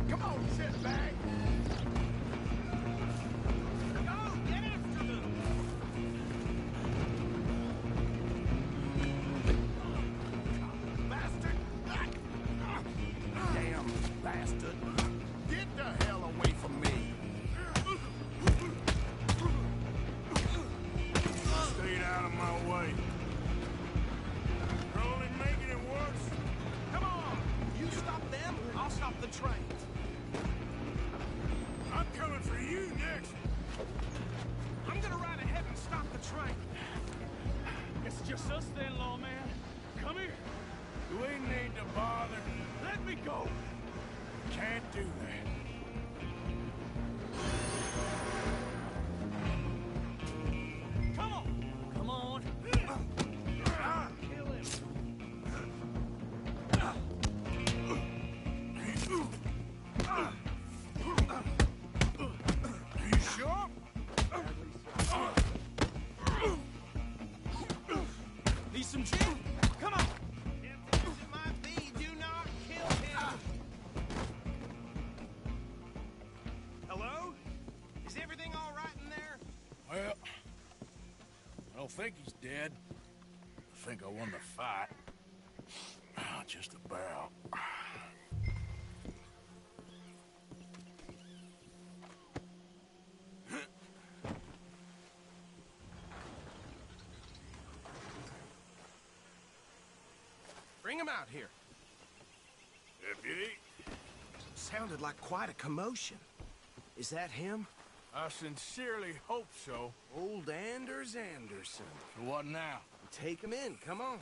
Come on, shitbag! Go, get after them! bastard! Get the hell away from me! Stay out of my way. You're only making it worse. Come on! You stop them, I'll stop the train. I'm coming for you next. I'm gonna ride ahead and stop the train. It's just us then, lawman. Come here. Do we need to bother? Let me go. Can't do that. Come on. Come on. Kill him. You sure? Need some gin? Come on. Tempting as it might be, do not kill him. Hello? Is everything all right in there? Well, I don't think he's dead. I think I won the fight. Just about. Bring him out here. Deputy? Sounded like quite a commotion. Is that him? I sincerely hope so. Old Anders Anderson. So what now? Take him in, come on.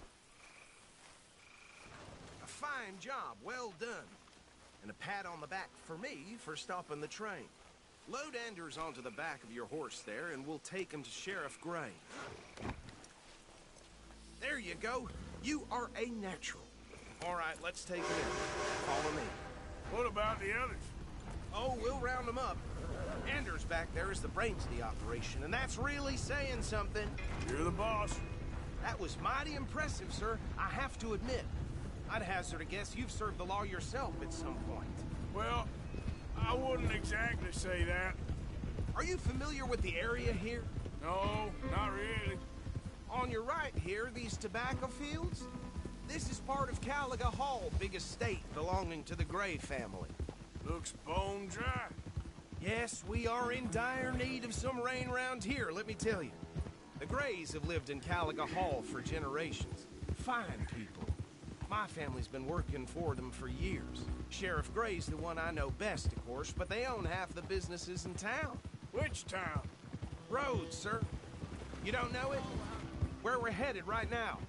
A fine job, well done. And a pat on the back for me for stopping the train. Load Anders onto the back of your horse there, and we'll take him to Sheriff Gray. There you go. You are a natural. All right, let's take him in. Follow me. What about the others? Oh, we'll round them up. Anders back there is the brains of the operation, and that's really saying something. You're the boss. That was mighty impressive, sir. I have to admit. I'd hazard a guess you've served the law yourself at some point. Well, I wouldn't exactly say that. Are you familiar with the area here? No, not really. On your right here, these tobacco fields? This is part of Caliga Hall, big estate belonging to the Gray family. Looks bone dry. Yes, we are in dire need of some rain round here, let me tell you. The Grays have lived in Caliga Hall for generations. Fine people. My family's been working for them for years. Sheriff Gray's the one I know best, of course, but they own half the businesses in town. Which town? Rhodes, sir. You don't know it? Where we're headed right now.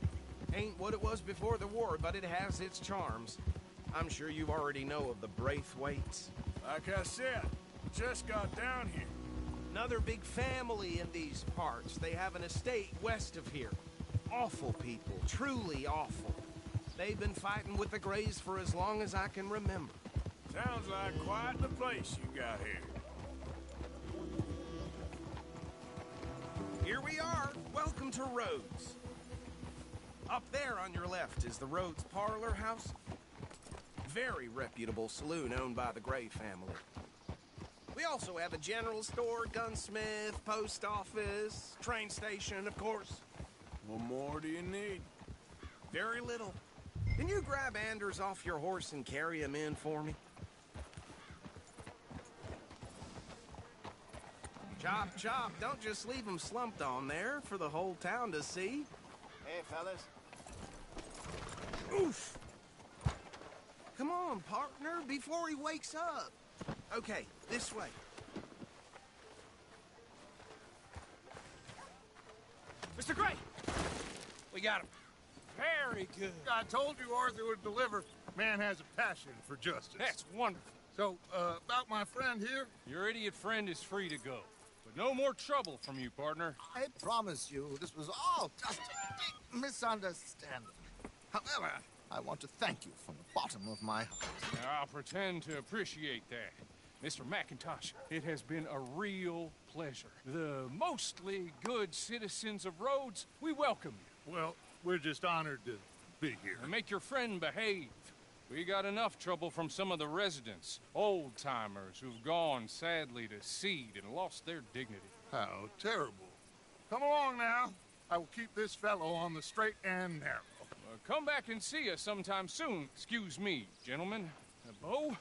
Ain't what it was before the war, but it has its charms. I'm sure you already know of the Braithwaites. Like I said, just got down here. Another big family in these parts. They have an estate west of here. Awful people, truly awful. They've been fighting with the Grays for as long as I can remember. Sounds like quite the place you got here. Here we are. Welcome to Rhodes. Up there on your left is the Rhodes Parlor House. Very reputable saloon owned by the Gray family. We also have a general store, gunsmith, post office, train station, of course. What more do you need? Very little. Can you grab Anders off your horse and carry him in for me? Chop, chop. Don't just leave him slumped on there for the whole town to see. Hey, fellas. Oof! Come on, partner, before he wakes up. Okay, this way. Mr. Gray! We got him. Very good. I told you Arthur would deliver. Man has a passion for justice. That's wonderful. So, about my friend here? Your idiot friend is free to go. But no more trouble from you, partner. I promise you, this was all just a big misunderstanding. However, I want to thank you from the bottom of my heart. Now, I'll pretend to appreciate that. Mr. McIntosh, it has been a real pleasure. The mostly good citizens of Rhodes, we welcome you. Well, we're just honored to be here. And make your friend behave. We got enough trouble from some of the residents, old-timers who've gone, sadly, to seed and lost their dignity. How terrible. Come along now. I will keep this fellow on the straight and narrow. Come back and see us sometime soon. Excuse me, gentlemen. Bo,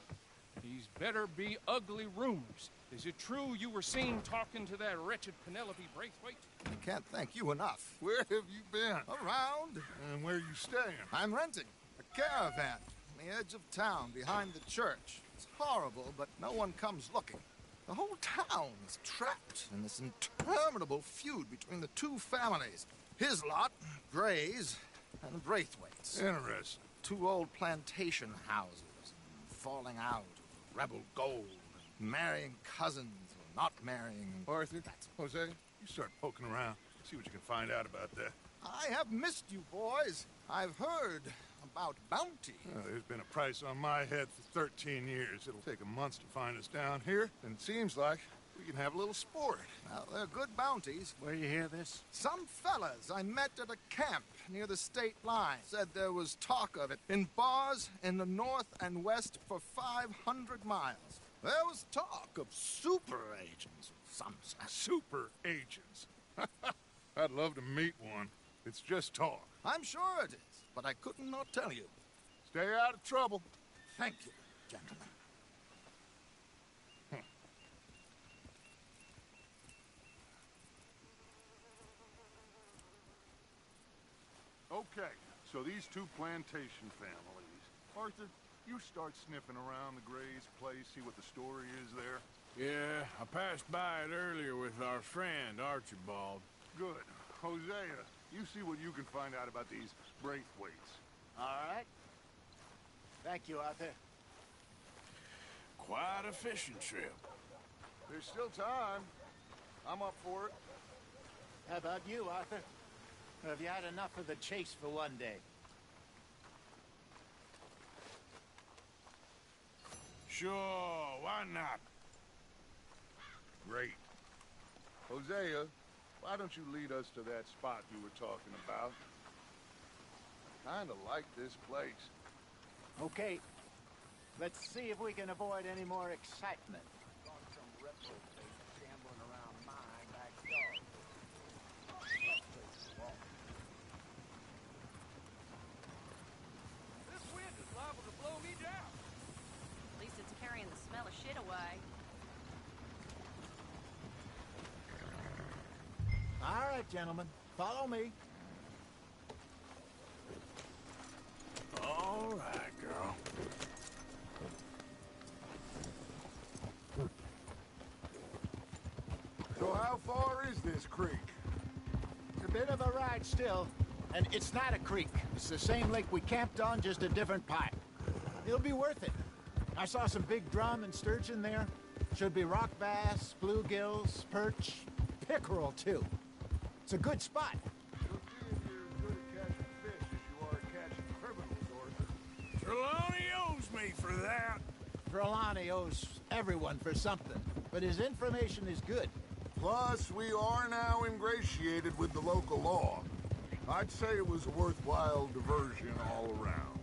These better be ugly rumors. Is it true you were seen talking to that wretched Penelope Braithwaite? I can't thank you enough. Where have you been? Around. And where you staying? I'm renting a caravan on the edge of town behind the church. It's horrible, but no one comes looking. The whole town is trapped in this interminable feud between the two families. His lot, Gray's, and Braithwaite's. Interesting. Two old plantation houses, falling out, rebel gold, marrying cousins or not marrying. Arthur, Jose, you start poking around. See what you can find out about that. I have missed you, boys. I've heard about bounty. There's been a price on my head for 13 years. It'll take a month to find us down here, and it seems like we can have a little sport. Well, they're good bounties. Where you hear this? Some fellas I met at a camp near the state line said there was talk of it in bars in the north and west for 500 miles. There was talk of super agents of some sort. Super agents? I'd love to meet one. It's just talk. I'm sure it is, but I couldn't not tell you. Stay out of trouble. Thank you, gentlemen. Okay, so these two plantation families. Arthur, you start sniffing around the Gray's place, see what the story is there. Yeah, I passed by it earlier with our friend, Archibald. Good. Hosea, you see what you can find out about these Braithwaites. All right. Thank you, Arthur. Quite a fishing trip. There's still time. I'm up for it. How about you, Arthur? Or have you had enough of the chase for one day? Sure, why not? Great. Hosea, why don't you lead us to that spot you were talking about? Kinda like this place. Okay. Let's see if we can avoid any more excitement. This wind is liable to blow me down. At least it's carrying the smell of shit away. All right, gentlemen. Follow me. All right, girl. So how far is this creek? It's a bit of a ride still, and it's not a creek. It's the same lake we camped on, just a different pipe. It'll be worth it. I saw some big drum and sturgeon there. Should be rock bass, bluegills, perch, pickerel, too. It's a good spot. You'll see if you're as good at catching fish as you are at catching criminals, Arthur. Trelawney owes me for that. Trelawney owes everyone for something, but his information is good. Plus, we are now ingratiated with the local law. I'd say it was a worthwhile diversion all around.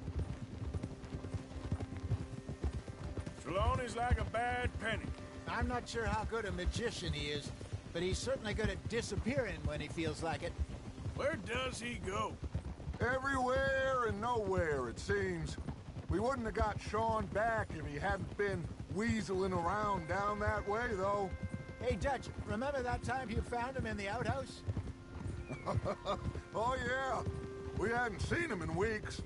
Trelawney's like a bad penny. I'm not sure how good a magician he is, but he's certainly good at disappearing when he feels like it. Where does he go? Everywhere and nowhere, it seems. We wouldn't have got Sean back if he hadn't been weaseling around down that way, though. Hey, Dutch, remember that time you found him in the outhouse? Oh, yeah. We hadn't seen him in weeks.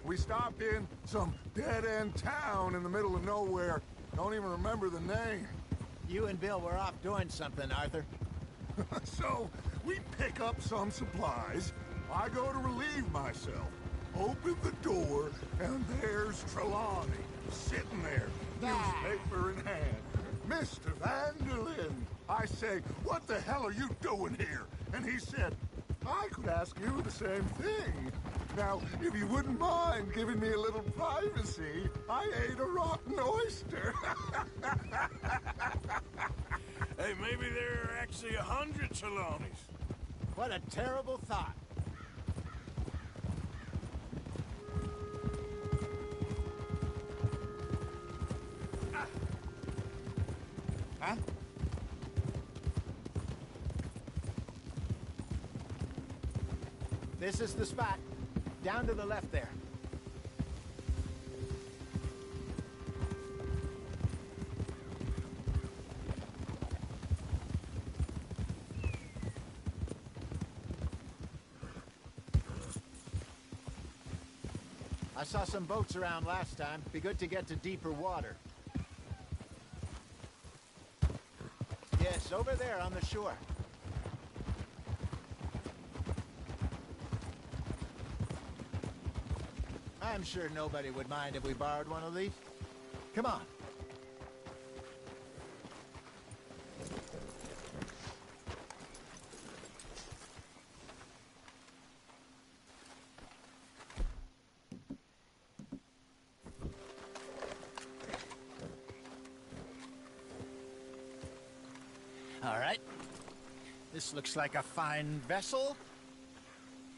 We stopped in some dead-end town in the middle of nowhere. Don't even remember the name. You and Bill were off doing something, Arthur. So, we pick up some supplies. I go to relieve myself. Open the door, and there's Trelawney, sitting there, newspaper in hand. Mr. Vanderlyn. I say, what the hell are you doing here? And he said, I could ask you the same thing. Now, if you wouldn't mind giving me a little privacy, I ate a rotten oyster. Hey, maybe there are actually 100 Trelawneys. What a terrible thought. Huh? This is the spot. Down to the left there. saw some boats around last time. Be good to get to deeper water. Yes, over there on the shore. I'm sure nobody would mind if we borrowed one of these. Come on. All right. This looks like a fine vessel.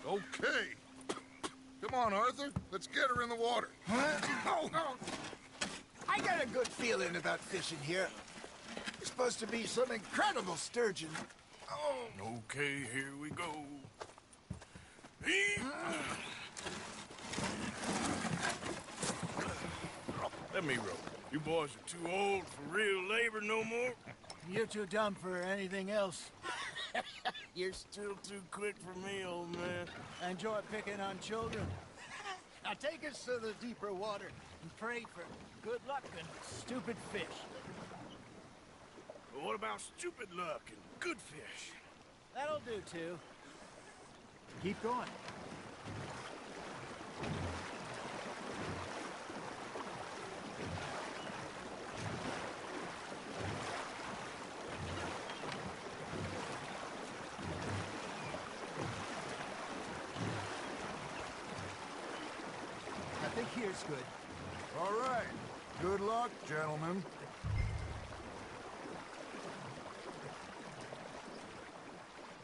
Okay. Come on, Arthur. Let's get her in the water. Oh, I got a good feeling about fishing here. It's supposed to be some incredible sturgeon. Oh. Okay, here we go. Let me row. You boys are too old for real labor no more. You're too dumb for anything else. You're still too quick for me, old man. I enjoy picking on children. Now take us to the deeper water and pray for good luck and stupid fish. But what about stupid luck and good fish? That'll do, too. Keep going. I think here's good. All right. Good luck, gentlemen.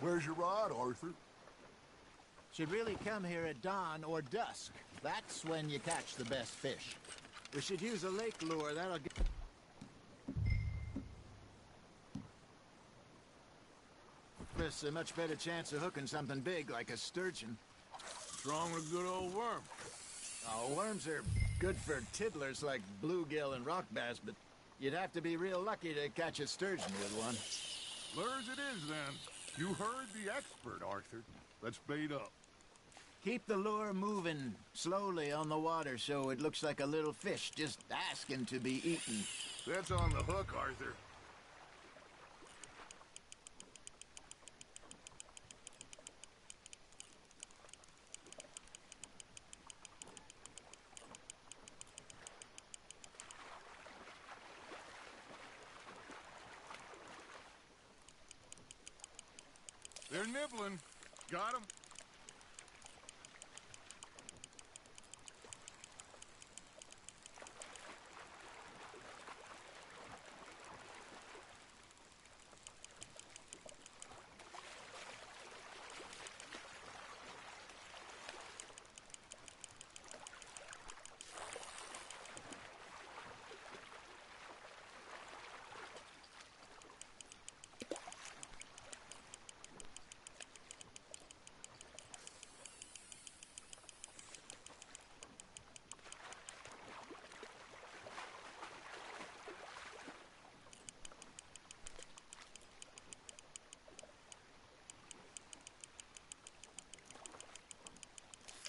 Where's your rod, Arthur? Should really come here at dawn or dusk. That's when you catch the best fish. We should use a lake lure. That'll get... Give us a much better chance of hooking something big like a sturgeon. What's wrong with a good old worm? Oh, worms are good for tiddlers like bluegill and rock bass, but you'd have to be real lucky to catch a sturgeon with one. Lures it is, then. You heard the expert, Arthur. Let's bait up. Keep the lure moving slowly on the water so it looks like a little fish just asking to be eaten. That's on the hook, Arthur. They're nibbling. Got 'em.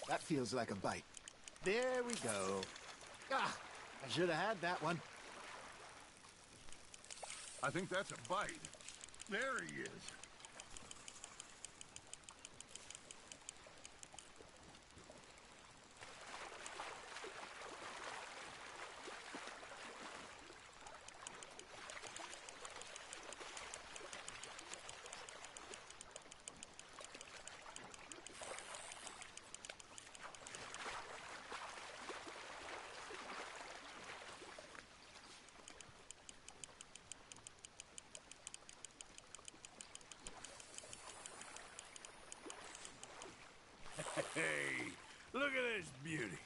That feels like a bite. There we go. Ah, I should have had that one. I think that's a bite. There he is. Hey, look at this beauty.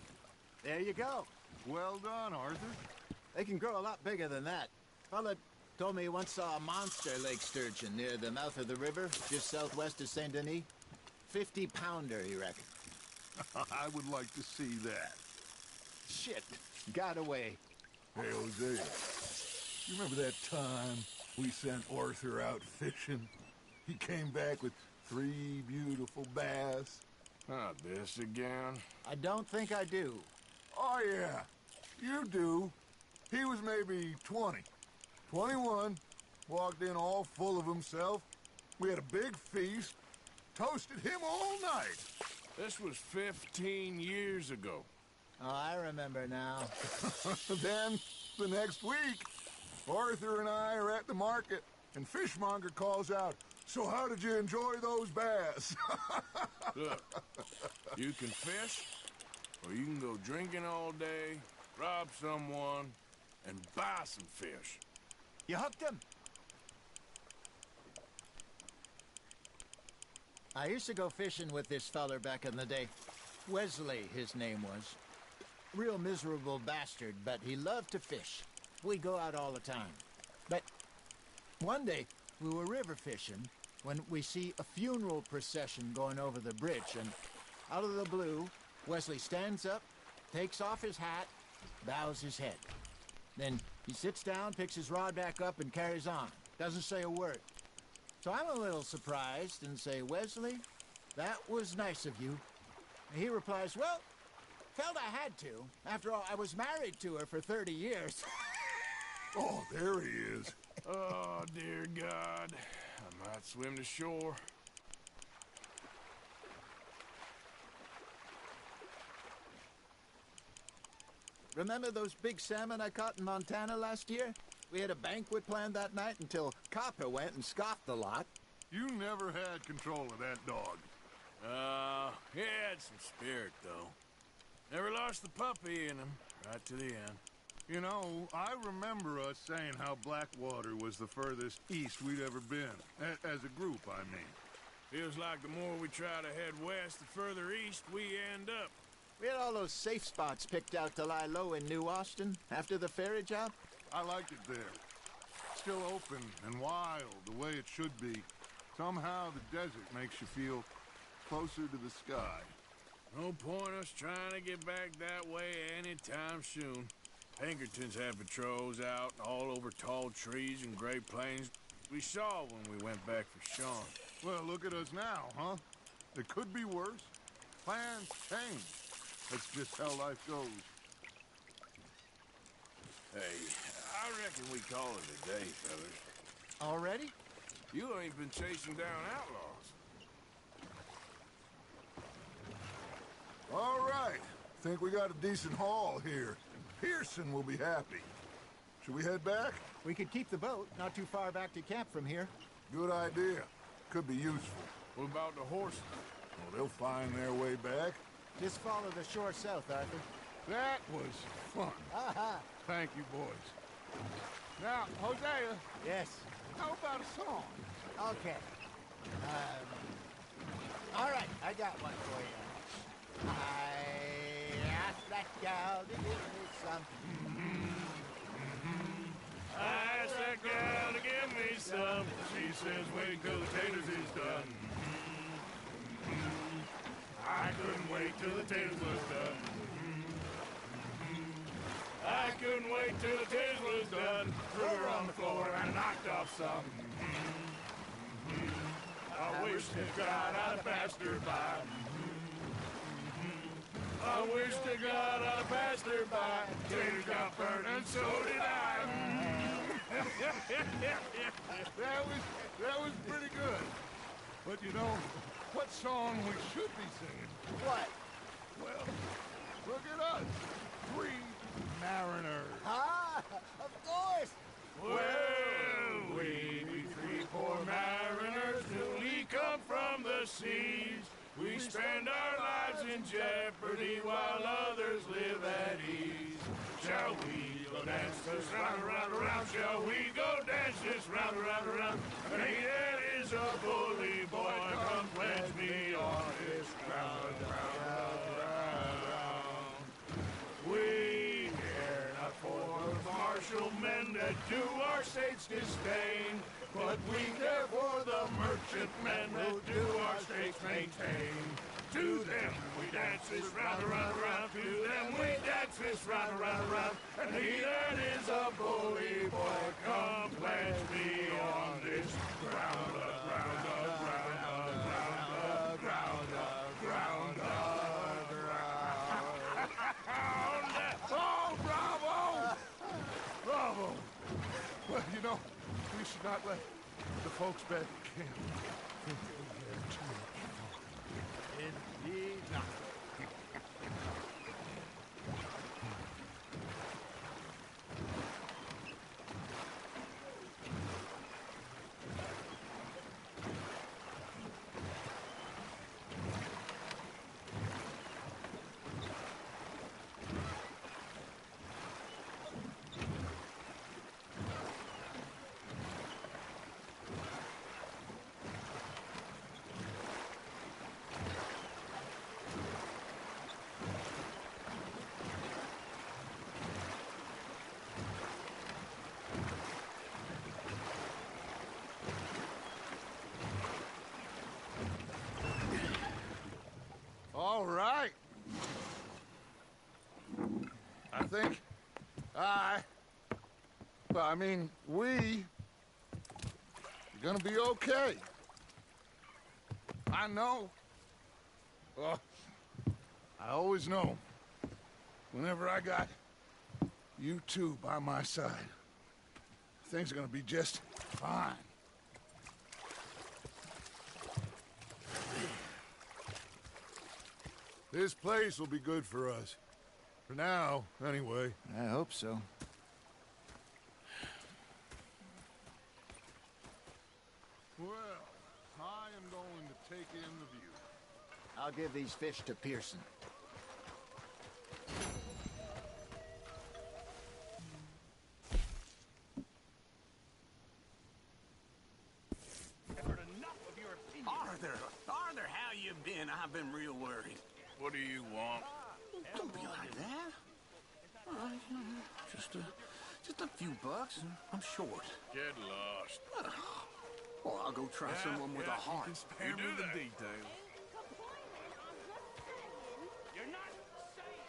There you go. Well done, Arthur. They can grow a lot bigger than that. Fella told me he once saw a monster lake sturgeon near the mouth of the river, just southwest of Saint Denis. 50-pounder, he reckoned. I would like to see that. Shit, got away. Hey, Hosea, you remember that time we sent Arthur out fishing? He came back with 3 beautiful bass. Not this again. I don't think I do. Oh, yeah. You do. He was maybe 20. 21. Walked in all full of himself. We had a big feast. Toasted him all night. This was 15 years ago. Oh, I remember now. Then, the next week, Arthur and I are at the market, and Fishmonger calls out, "So how did you enjoy those bass?" Look, you can fish, or you can go drinking all day, rob someone, and buy some fish. You hooked him? I used to go fishing with this feller back in the day. Wesley, his name was. Real miserable bastard, but he loved to fish. We'd go out all the time. But one day, we were river fishing when we see a funeral procession going over the bridge, and out of the blue, Wesley stands up, takes off his hat, bows his head. Then he sits down, picks his rod back up, and carries on. Doesn't say a word. So I'm a little surprised and say, "Wesley, that was nice of you." And he replies, "Well, felt I had to. After all, I was married to her for 30 years. Oh, there he is. Oh, dear God. I might swim to shore. Remember those big salmon I caught in Montana last year? We had a banquet planned that night until Copper went and scoffed the lot. You never had control of that dog. He had some spirit, though. Never lost the puppy in him, right to the end. You know, I remember us saying how Blackwater was the furthest east we'd ever been. As a group, I mean. Feels like the more we try to head west, the further east we end up. We had all those safe spots picked out to lie low in New Austin after the ferry job. I liked it there. Still open and wild, the way it should be. Somehow the desert makes you feel closer to the sky. No point us trying to get back that way anytime soon. Pinkertons had patrols out all over tall trees and Great Plains. We saw when we went back for Sean. Well, look at us now, huh? It could be worse. Plans change. That's just how life goes. Hey, I reckon we call it a day, fellas. Already? You ain't been chasing down outlaws. All right. Think we got a decent haul here. Pearson will be happy. Should we head back? We could keep the boat, not too far back to camp from here. Good idea. Could be useful. What about the horses? Well, they'll find their way back. Just follow the shore south, Arthur. That was fun. Aha! Thank you, boys. Now, Hosea. Yes? How about a song? Okay. All right, I got one for you. I asked that gal to give me some. I asked that gal to give me some. She says, wait till the taters is done. I couldn't wait till the taters was done. I couldn't wait till the taters was done. Threw her on the floor and knocked off some. I wish to God I'd passed her by. I wish to God I'd passed her by. Taters got burned and so did I. That was pretty good. But you know, what song we should be singing? What? Well, look at us. 3 mariners. Ah, of course. Well, we be 3 poor mariners till we come from the seas. We spend our lives in jeopardy while others live at ease. Shall we go dance this round, around, around? Shall we go dance this round, around, around? And he that is a bully boy, come pledge me on this ground, round, round, round. We care not for the martial men that do our state's disdain, but we care for the merchantmen that do our states maintain. To them we dance this round, around, around. To them we dance this round, around, around. And he that is a bully boy, come pledge me on this ground, ground, ground, ground, ground, ground, ground, ground. should not let the folks back at camp think that we care too much. Indeed not. All right. I think we're gonna be okay. I know. I always know. Whenever I got you two by my side, things are gonna be just fine. This place will be good for us. For now, anyway. I hope so. Well, I am going to take in the view. I'll give these fish to Pearson. Arthur, how you been? I've been real worried. What do you want? Don't be like that. All right, just a few bucks. I'm short. Get lost. Well, I'll go try someone with a heart. Spare me the details. You're not safe.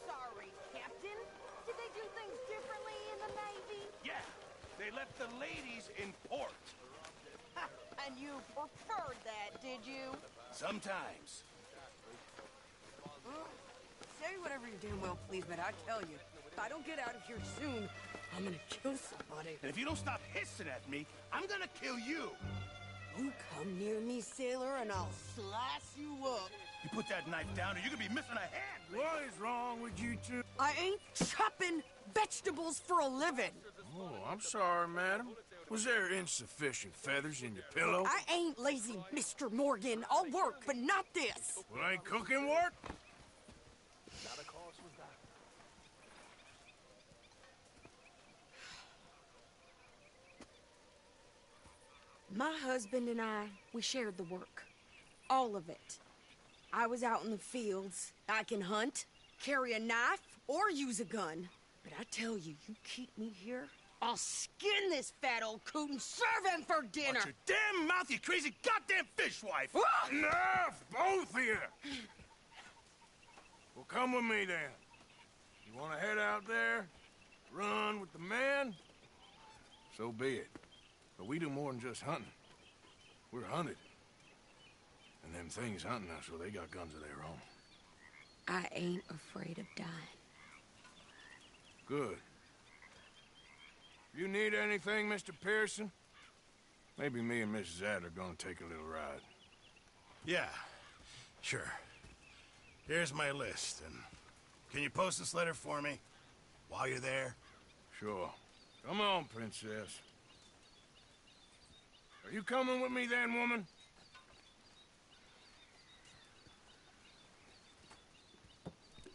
Sorry, Captain. Did they do things differently in the Navy? Yeah, they left the ladies in port. And you preferred that, did you? Sometimes. Say whatever you damn well please, but I tell you, if I don't get out of here soon, I'm gonna kill somebody. And if you don't stop hissing at me, I'm gonna kill you. You come near me, sailor, and I'll slice you up. You put that knife down or you're gonna be missing a hand. What is wrong with you two? I ain't chopping vegetables for a living. Oh, I'm sorry, madam. Was there insufficient feathers in your pillow? I ain't lazy, Mr. Morgan. I'll work, but not this. Well, ain't cooking work? My husband and I, we shared the work. All of it. I was out in the fields. I can hunt, carry a knife, or use a gun. But I tell you, you keep me here, I'll skin this fat old coot and serve him for dinner. Watch your damn mouth, you crazy goddamn fishwife! Enough, both of you! Well, come with me then. You want to head out there, run with the men? So be it. But we do more than just hunting. We're hunted. And them things hunting us, so they got guns of their own. I ain't afraid of dying. Good. You need anything, Mr. Pearson? Maybe me and Mrs. Zadd are gonna take a little ride. Yeah, sure. Here's my list, and can you post this letter for me while you're there? Sure. Come on, Princess. Are you coming with me then, woman?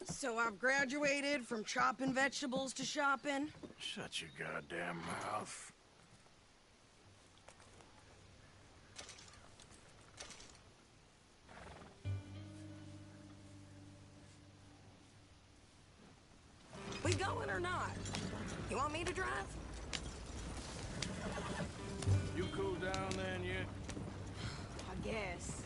So I've graduated from chopping vegetables to shopping? Shut your goddamn mouth. We going or not? You want me to drive? You cool down then yet? I guess.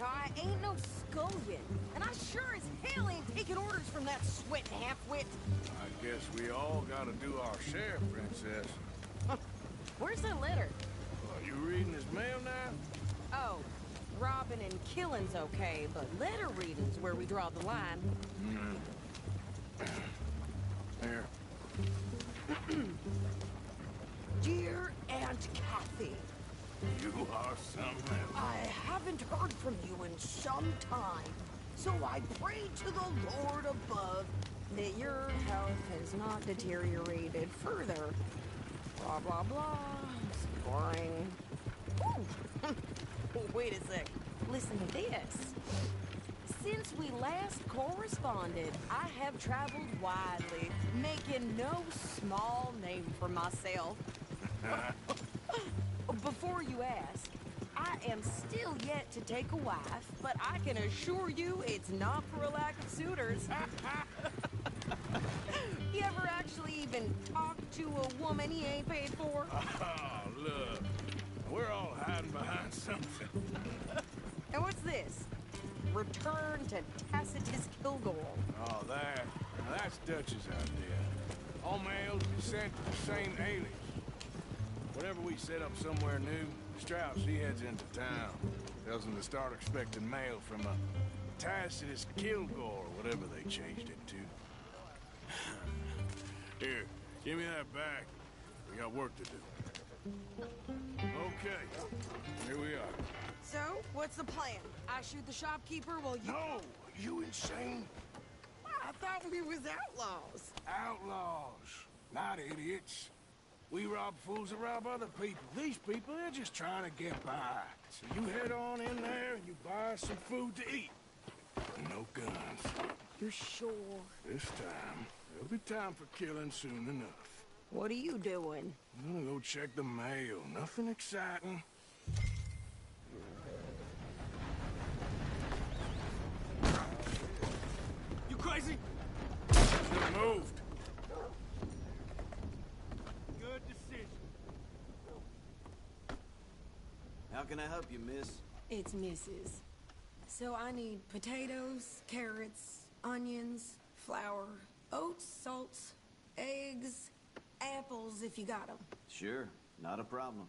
I ain't no scullion, and I sure as hell ain't taking orders from that sweat half-wit. I guess we all gotta do our share, Princess. Where's that letter? Are you reading his mail now? Oh, robbing and killing's okay, but letter reading's where we draw the line. There. Dear Aunt Kathy, You are something else. I haven't heard from you in some time, so I pray to the Lord above that your health has not deteriorated further. Blah, blah, blah. It's boring. Ooh. Wait a sec. Listen to this. Since we last corresponded, I have traveled widely, making no small name for myself. Before you ask, I am still yet to take a wife, but I can assure you it's not for a lack of suitors. You ever actually even talk to a woman he ain't paid for? Oh, look. We're all hiding behind something. And what's this? Return to Tacitus Kilgore. Oh, that's Dutch's idea. All mails be sent to the same alias. Whenever we set up somewhere new, Strauss, he heads into town. Tells them to start expecting mail from a Tacitus Kilgore, whatever they changed it to. Here, give me that back. We got work to do. Okay, here we are. So, what's the plan? I shoot the shopkeeper while you... No! You insane? I thought we was outlaws. Outlaws, not idiots. We rob fools that rob other people. These people, they're just trying to get by. So you head on in there and you buy some food to eat. No guns. You're sure? This time, there'll be time for killing soon enough. What are you doing? I'm gonna go check the mail. Nothing exciting. You crazy? Should've moved. Good decision. How can I help you, miss? It's Mrs. So I need potatoes, carrots, onions, flour, oats, salts, eggs, apples if you got them. Sure, not a problem.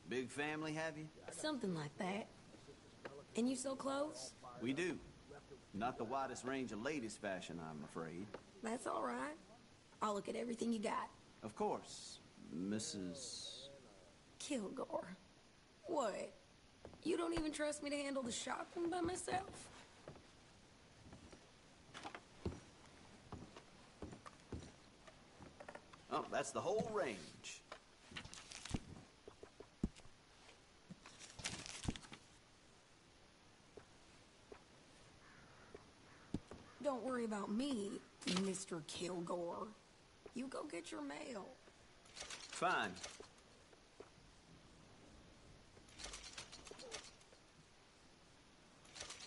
Big family, have you? Something like that. And you sell clothes? We do. Not the widest range of ladies' fashion, I'm afraid. That's all right. I'll look at everything you got. Of course, Mrs. Kilgore. What? You don't even trust me to handle the shopping by myself? Oh, that's the whole range. Don't worry about me, Mr. Kilgore. You go get your mail. Fine.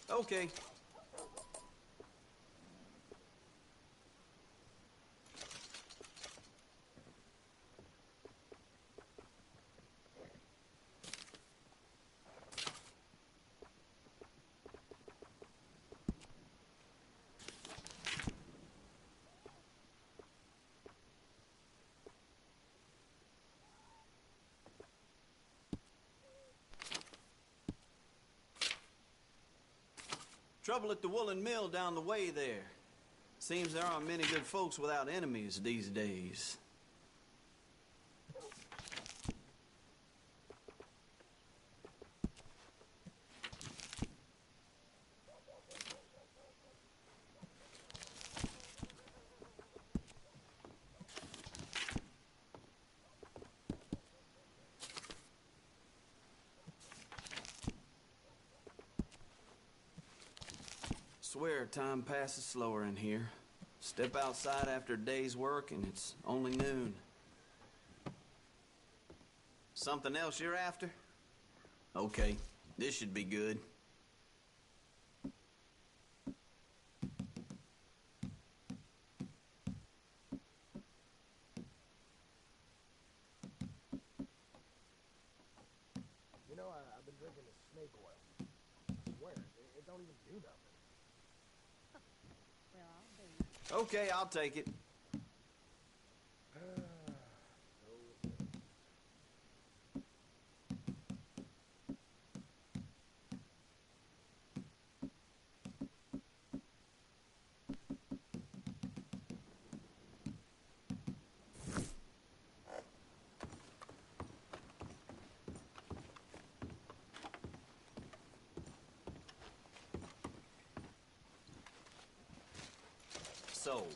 Okay. Trouble at the woolen mill down the way there. Seems there aren't many good folks without enemies these days. Swear time passes slower in here. Step outside after a day's work and it's only noon. Something else you're after? Okay, this should be good. You know, I've been drinking this snake oil. I swear, it don't even do nothing. Okay, I'll take it. soul.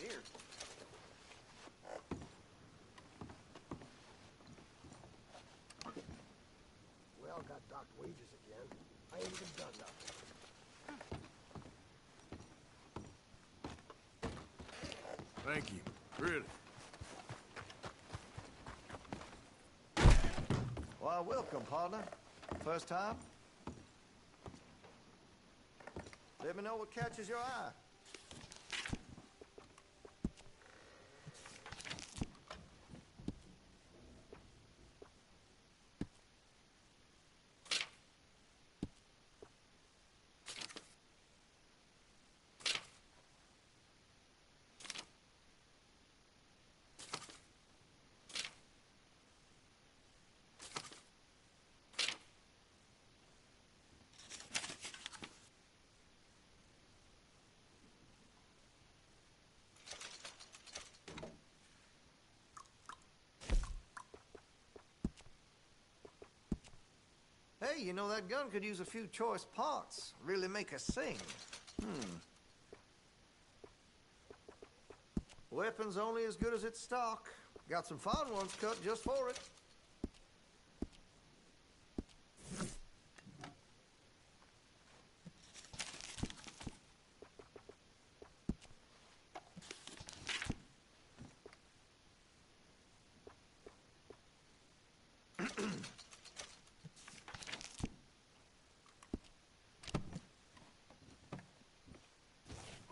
Here. Well, got docked wages again. I ain't even done nothing. Thank you. Really. Why, welcome, partner. First time? Let me know what catches your eye. Hey, you know, that gun could use a few choice parts. Really make us sing. Weapon's only as good as its stock. Got some fine ones cut just for it.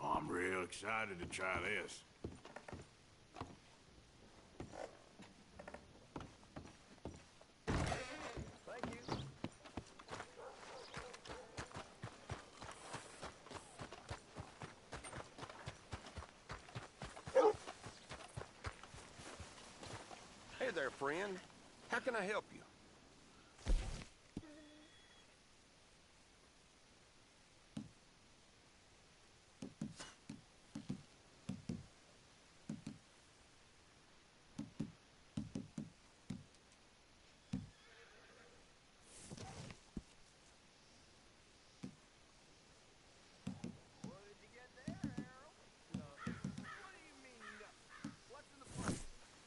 I'm real excited to try this. Thank you. Hey there, friend. How can I help you?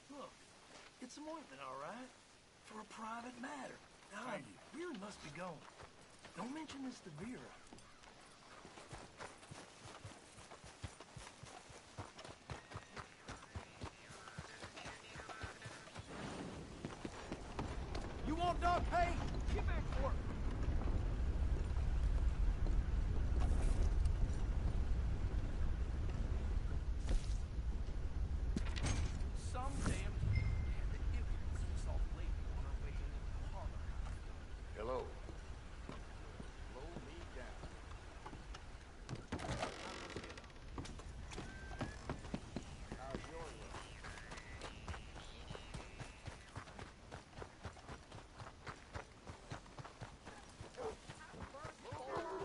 Look, it's some ointment, all right? For a private matter. Now, I really must be going. Don't mention this to Vera. You want dog pay? Get back to work. Some damn had the impudence to assault a lady on her way into the parlor. Hello. Blow me down. How's your work?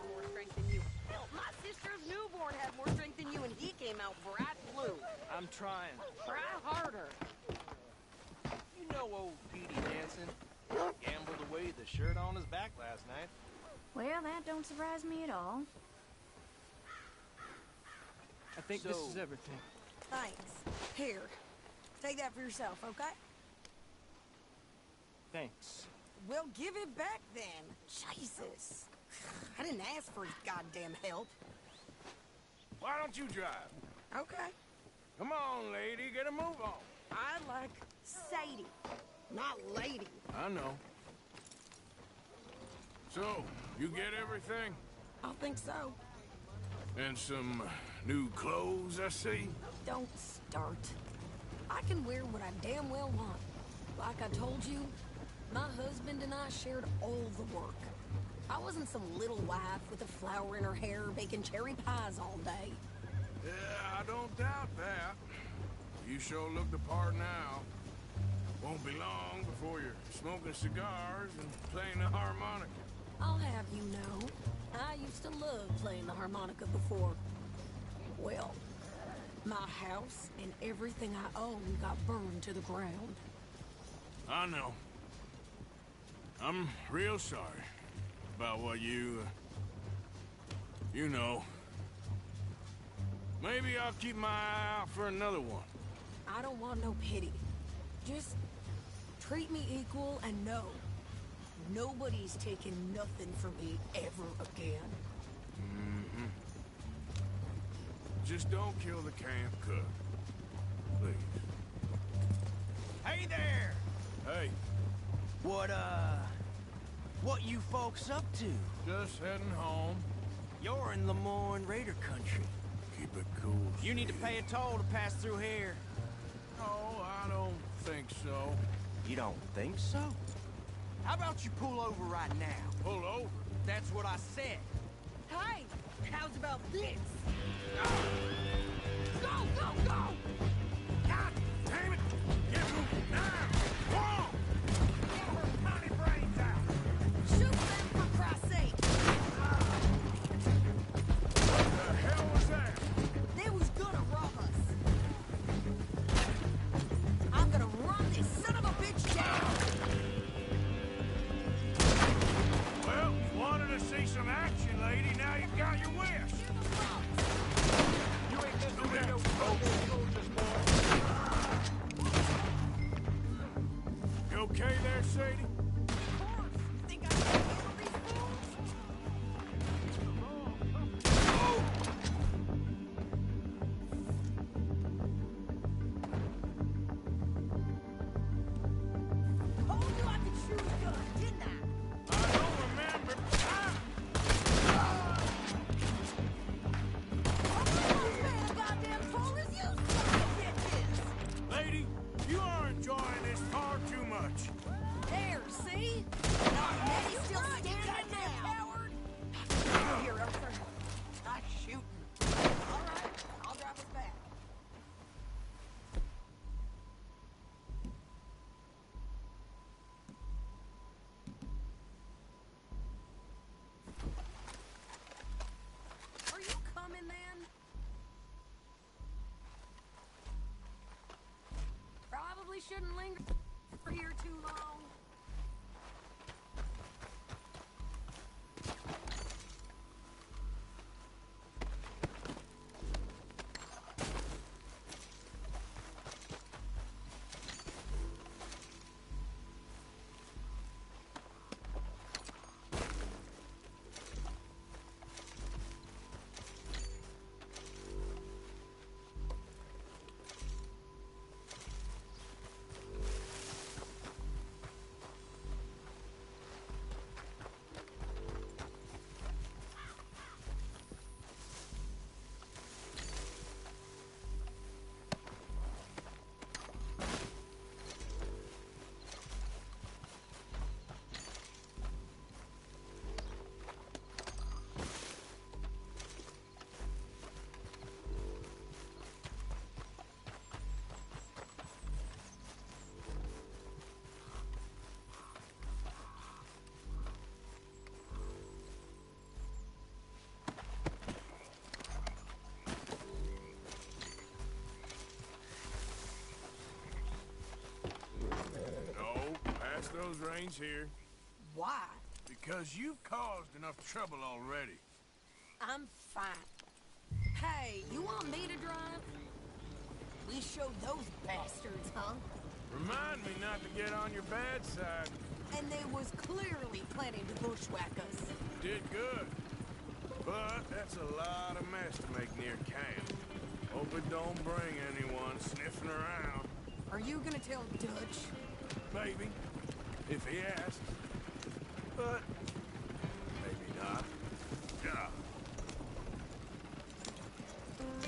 More strength than you. Hell, my sister's newborn had more strength than you, and he came out bright blue. I'm trying. Try harder. You know old Petey Hansen gambled away the shirt on his back last night. Well, that don't surprise me at all. I think this is everything. Thanks. Here, take that for yourself, okay? Thanks. Well, give it back then. Jesus. I didn't ask for his goddamn help. Why don't you drive? Okay. Come on, lady, get a move on. I like Sadie, not lady. I know. So, you get everything? I think so. And some new clothes, I see? Don't start. I can wear what I damn well want. Like I told you, my husband and I shared all the work. I wasn't some little wife with a flower in her hair baking cherry pies all day. Yeah, I don't doubt that. You sure look the part now. Won't be long before you're smoking cigars and playing the harmonica. I'll have you know, I used to love playing the harmonica before. Well, my house and everything I own got burned to the ground. I know. I'm real sorry about what you know. Maybe I'll keep my eye out for another one. I don't want no pity. Just treat me equal and know nobody's taking nothing from me ever again. Mm-hmm. Just don't kill the camp cook. Please. Hey there! Hey. What you folks up to? Just heading home. You're in Lemoyne Raider country. Keep it cool. You need to pay a toll to pass through here. Oh, I don't think so. You don't think so? How about you pull over right now? Pull over? That's what I said. Hey, how's about this? Go, go, go! God damn it! Get moving now! Whoa! Get her tiny brains out! Shoot them for Christ's sake! What the hell was that? They was gonna rob us. I'm gonna run this son of a bitch down! Well, you wanted to see some action, lady. Now you got your wish. You ain't listening to no soldiers, boy. You okay there, Sadie? Think I can handle these fools? Told you I could shoot a gun, didn't I? I don't remember. Lady, you are enjoying this far too much. There, see? He's still standing now. Coward! Here, Arthur. Not shooting. All right, I'll drive us back. Are you coming, then? Probably shouldn't linger here too long. Those reins here. Why? Because you've caused enough trouble already. I'm fine. Hey, you want me to drive? We showed those bastards, huh? Remind me not to get on your bad side. And they was clearly planning to bushwhack us. Did good. But that's a lot of mess to make near camp. Hope it don't bring anyone sniffing around. Are you gonna tell Dutch? Maybe. If he asks. But maybe not. Yeah.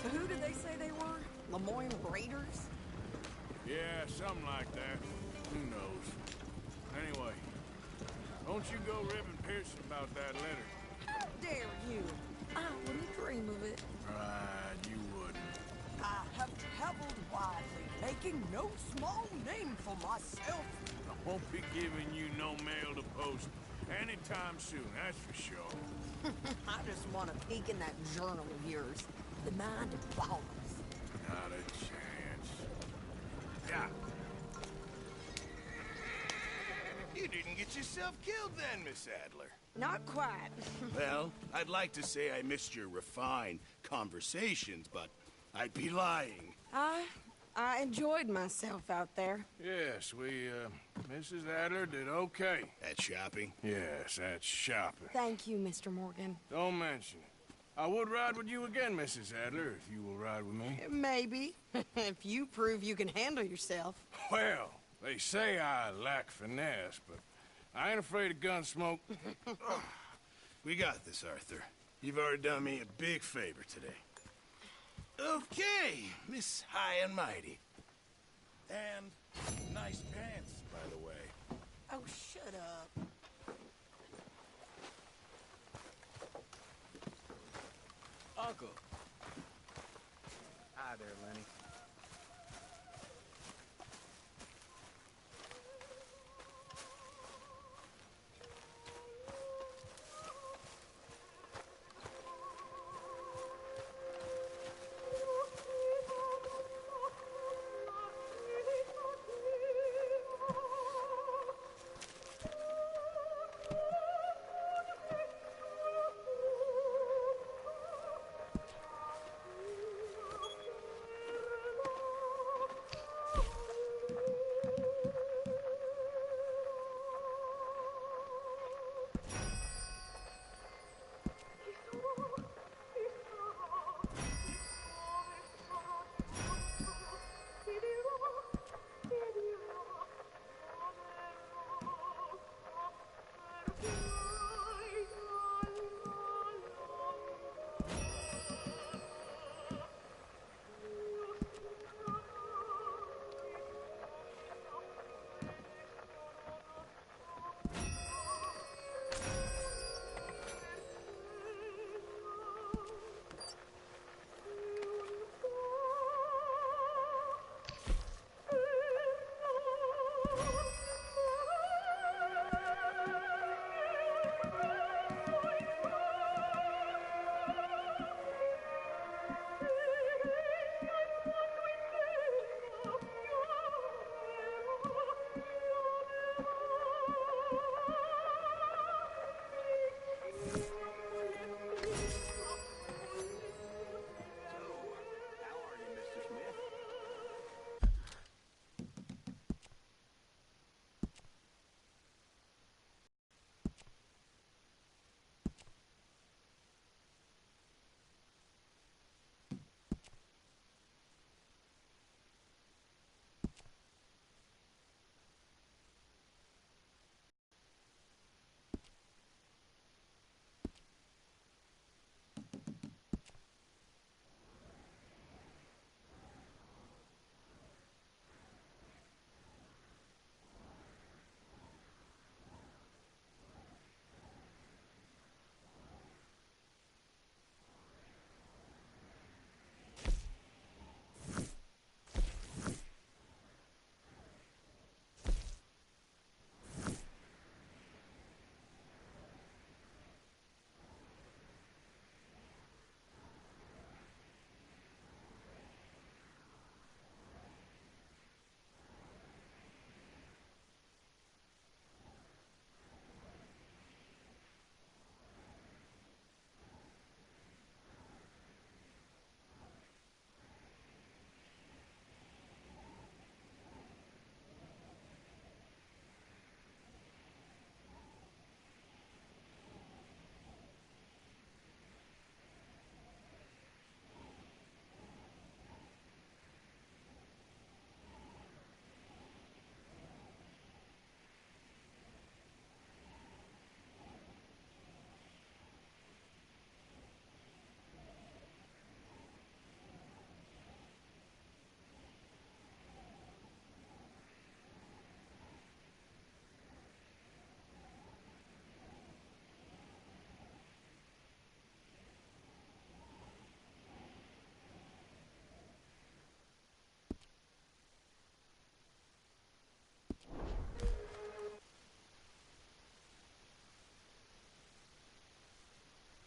So who did they say they were? Lemoyne Raiders? Yeah, something like that. Who knows? Anyway, don't you go ribbing Pearson about that letter. How dare you? I wouldn't dream of it. Right, you wouldn't. I have traveled widely, making no small name for myself. I won't be giving you no mail to post Anytime soon, that's for sure. I just want a peek in that journal of yours. The mind of Wallace. Not a chance. Yeah. You didn't get yourself killed then, Miss Adler. Not quite. Well, I'd like to say I missed your refined conversations, but I'd be lying. I enjoyed myself out there. Yes, Mrs. Adler did okay. At shopping? Yes, that's shopping. Thank you, Mr. Morgan. Don't mention it. I would ride with you again, Mrs. Adler, if you will ride with me. Maybe. If you prove you can handle yourself. Well, they say I lack finesse, but I ain't afraid of gun smoke. We got this, Arthur. You've already done me a big favor today. Okay, Miss High and Mighty. And nice pants, by the way. Oh, shut up. Uncle. Hi there, Lenny.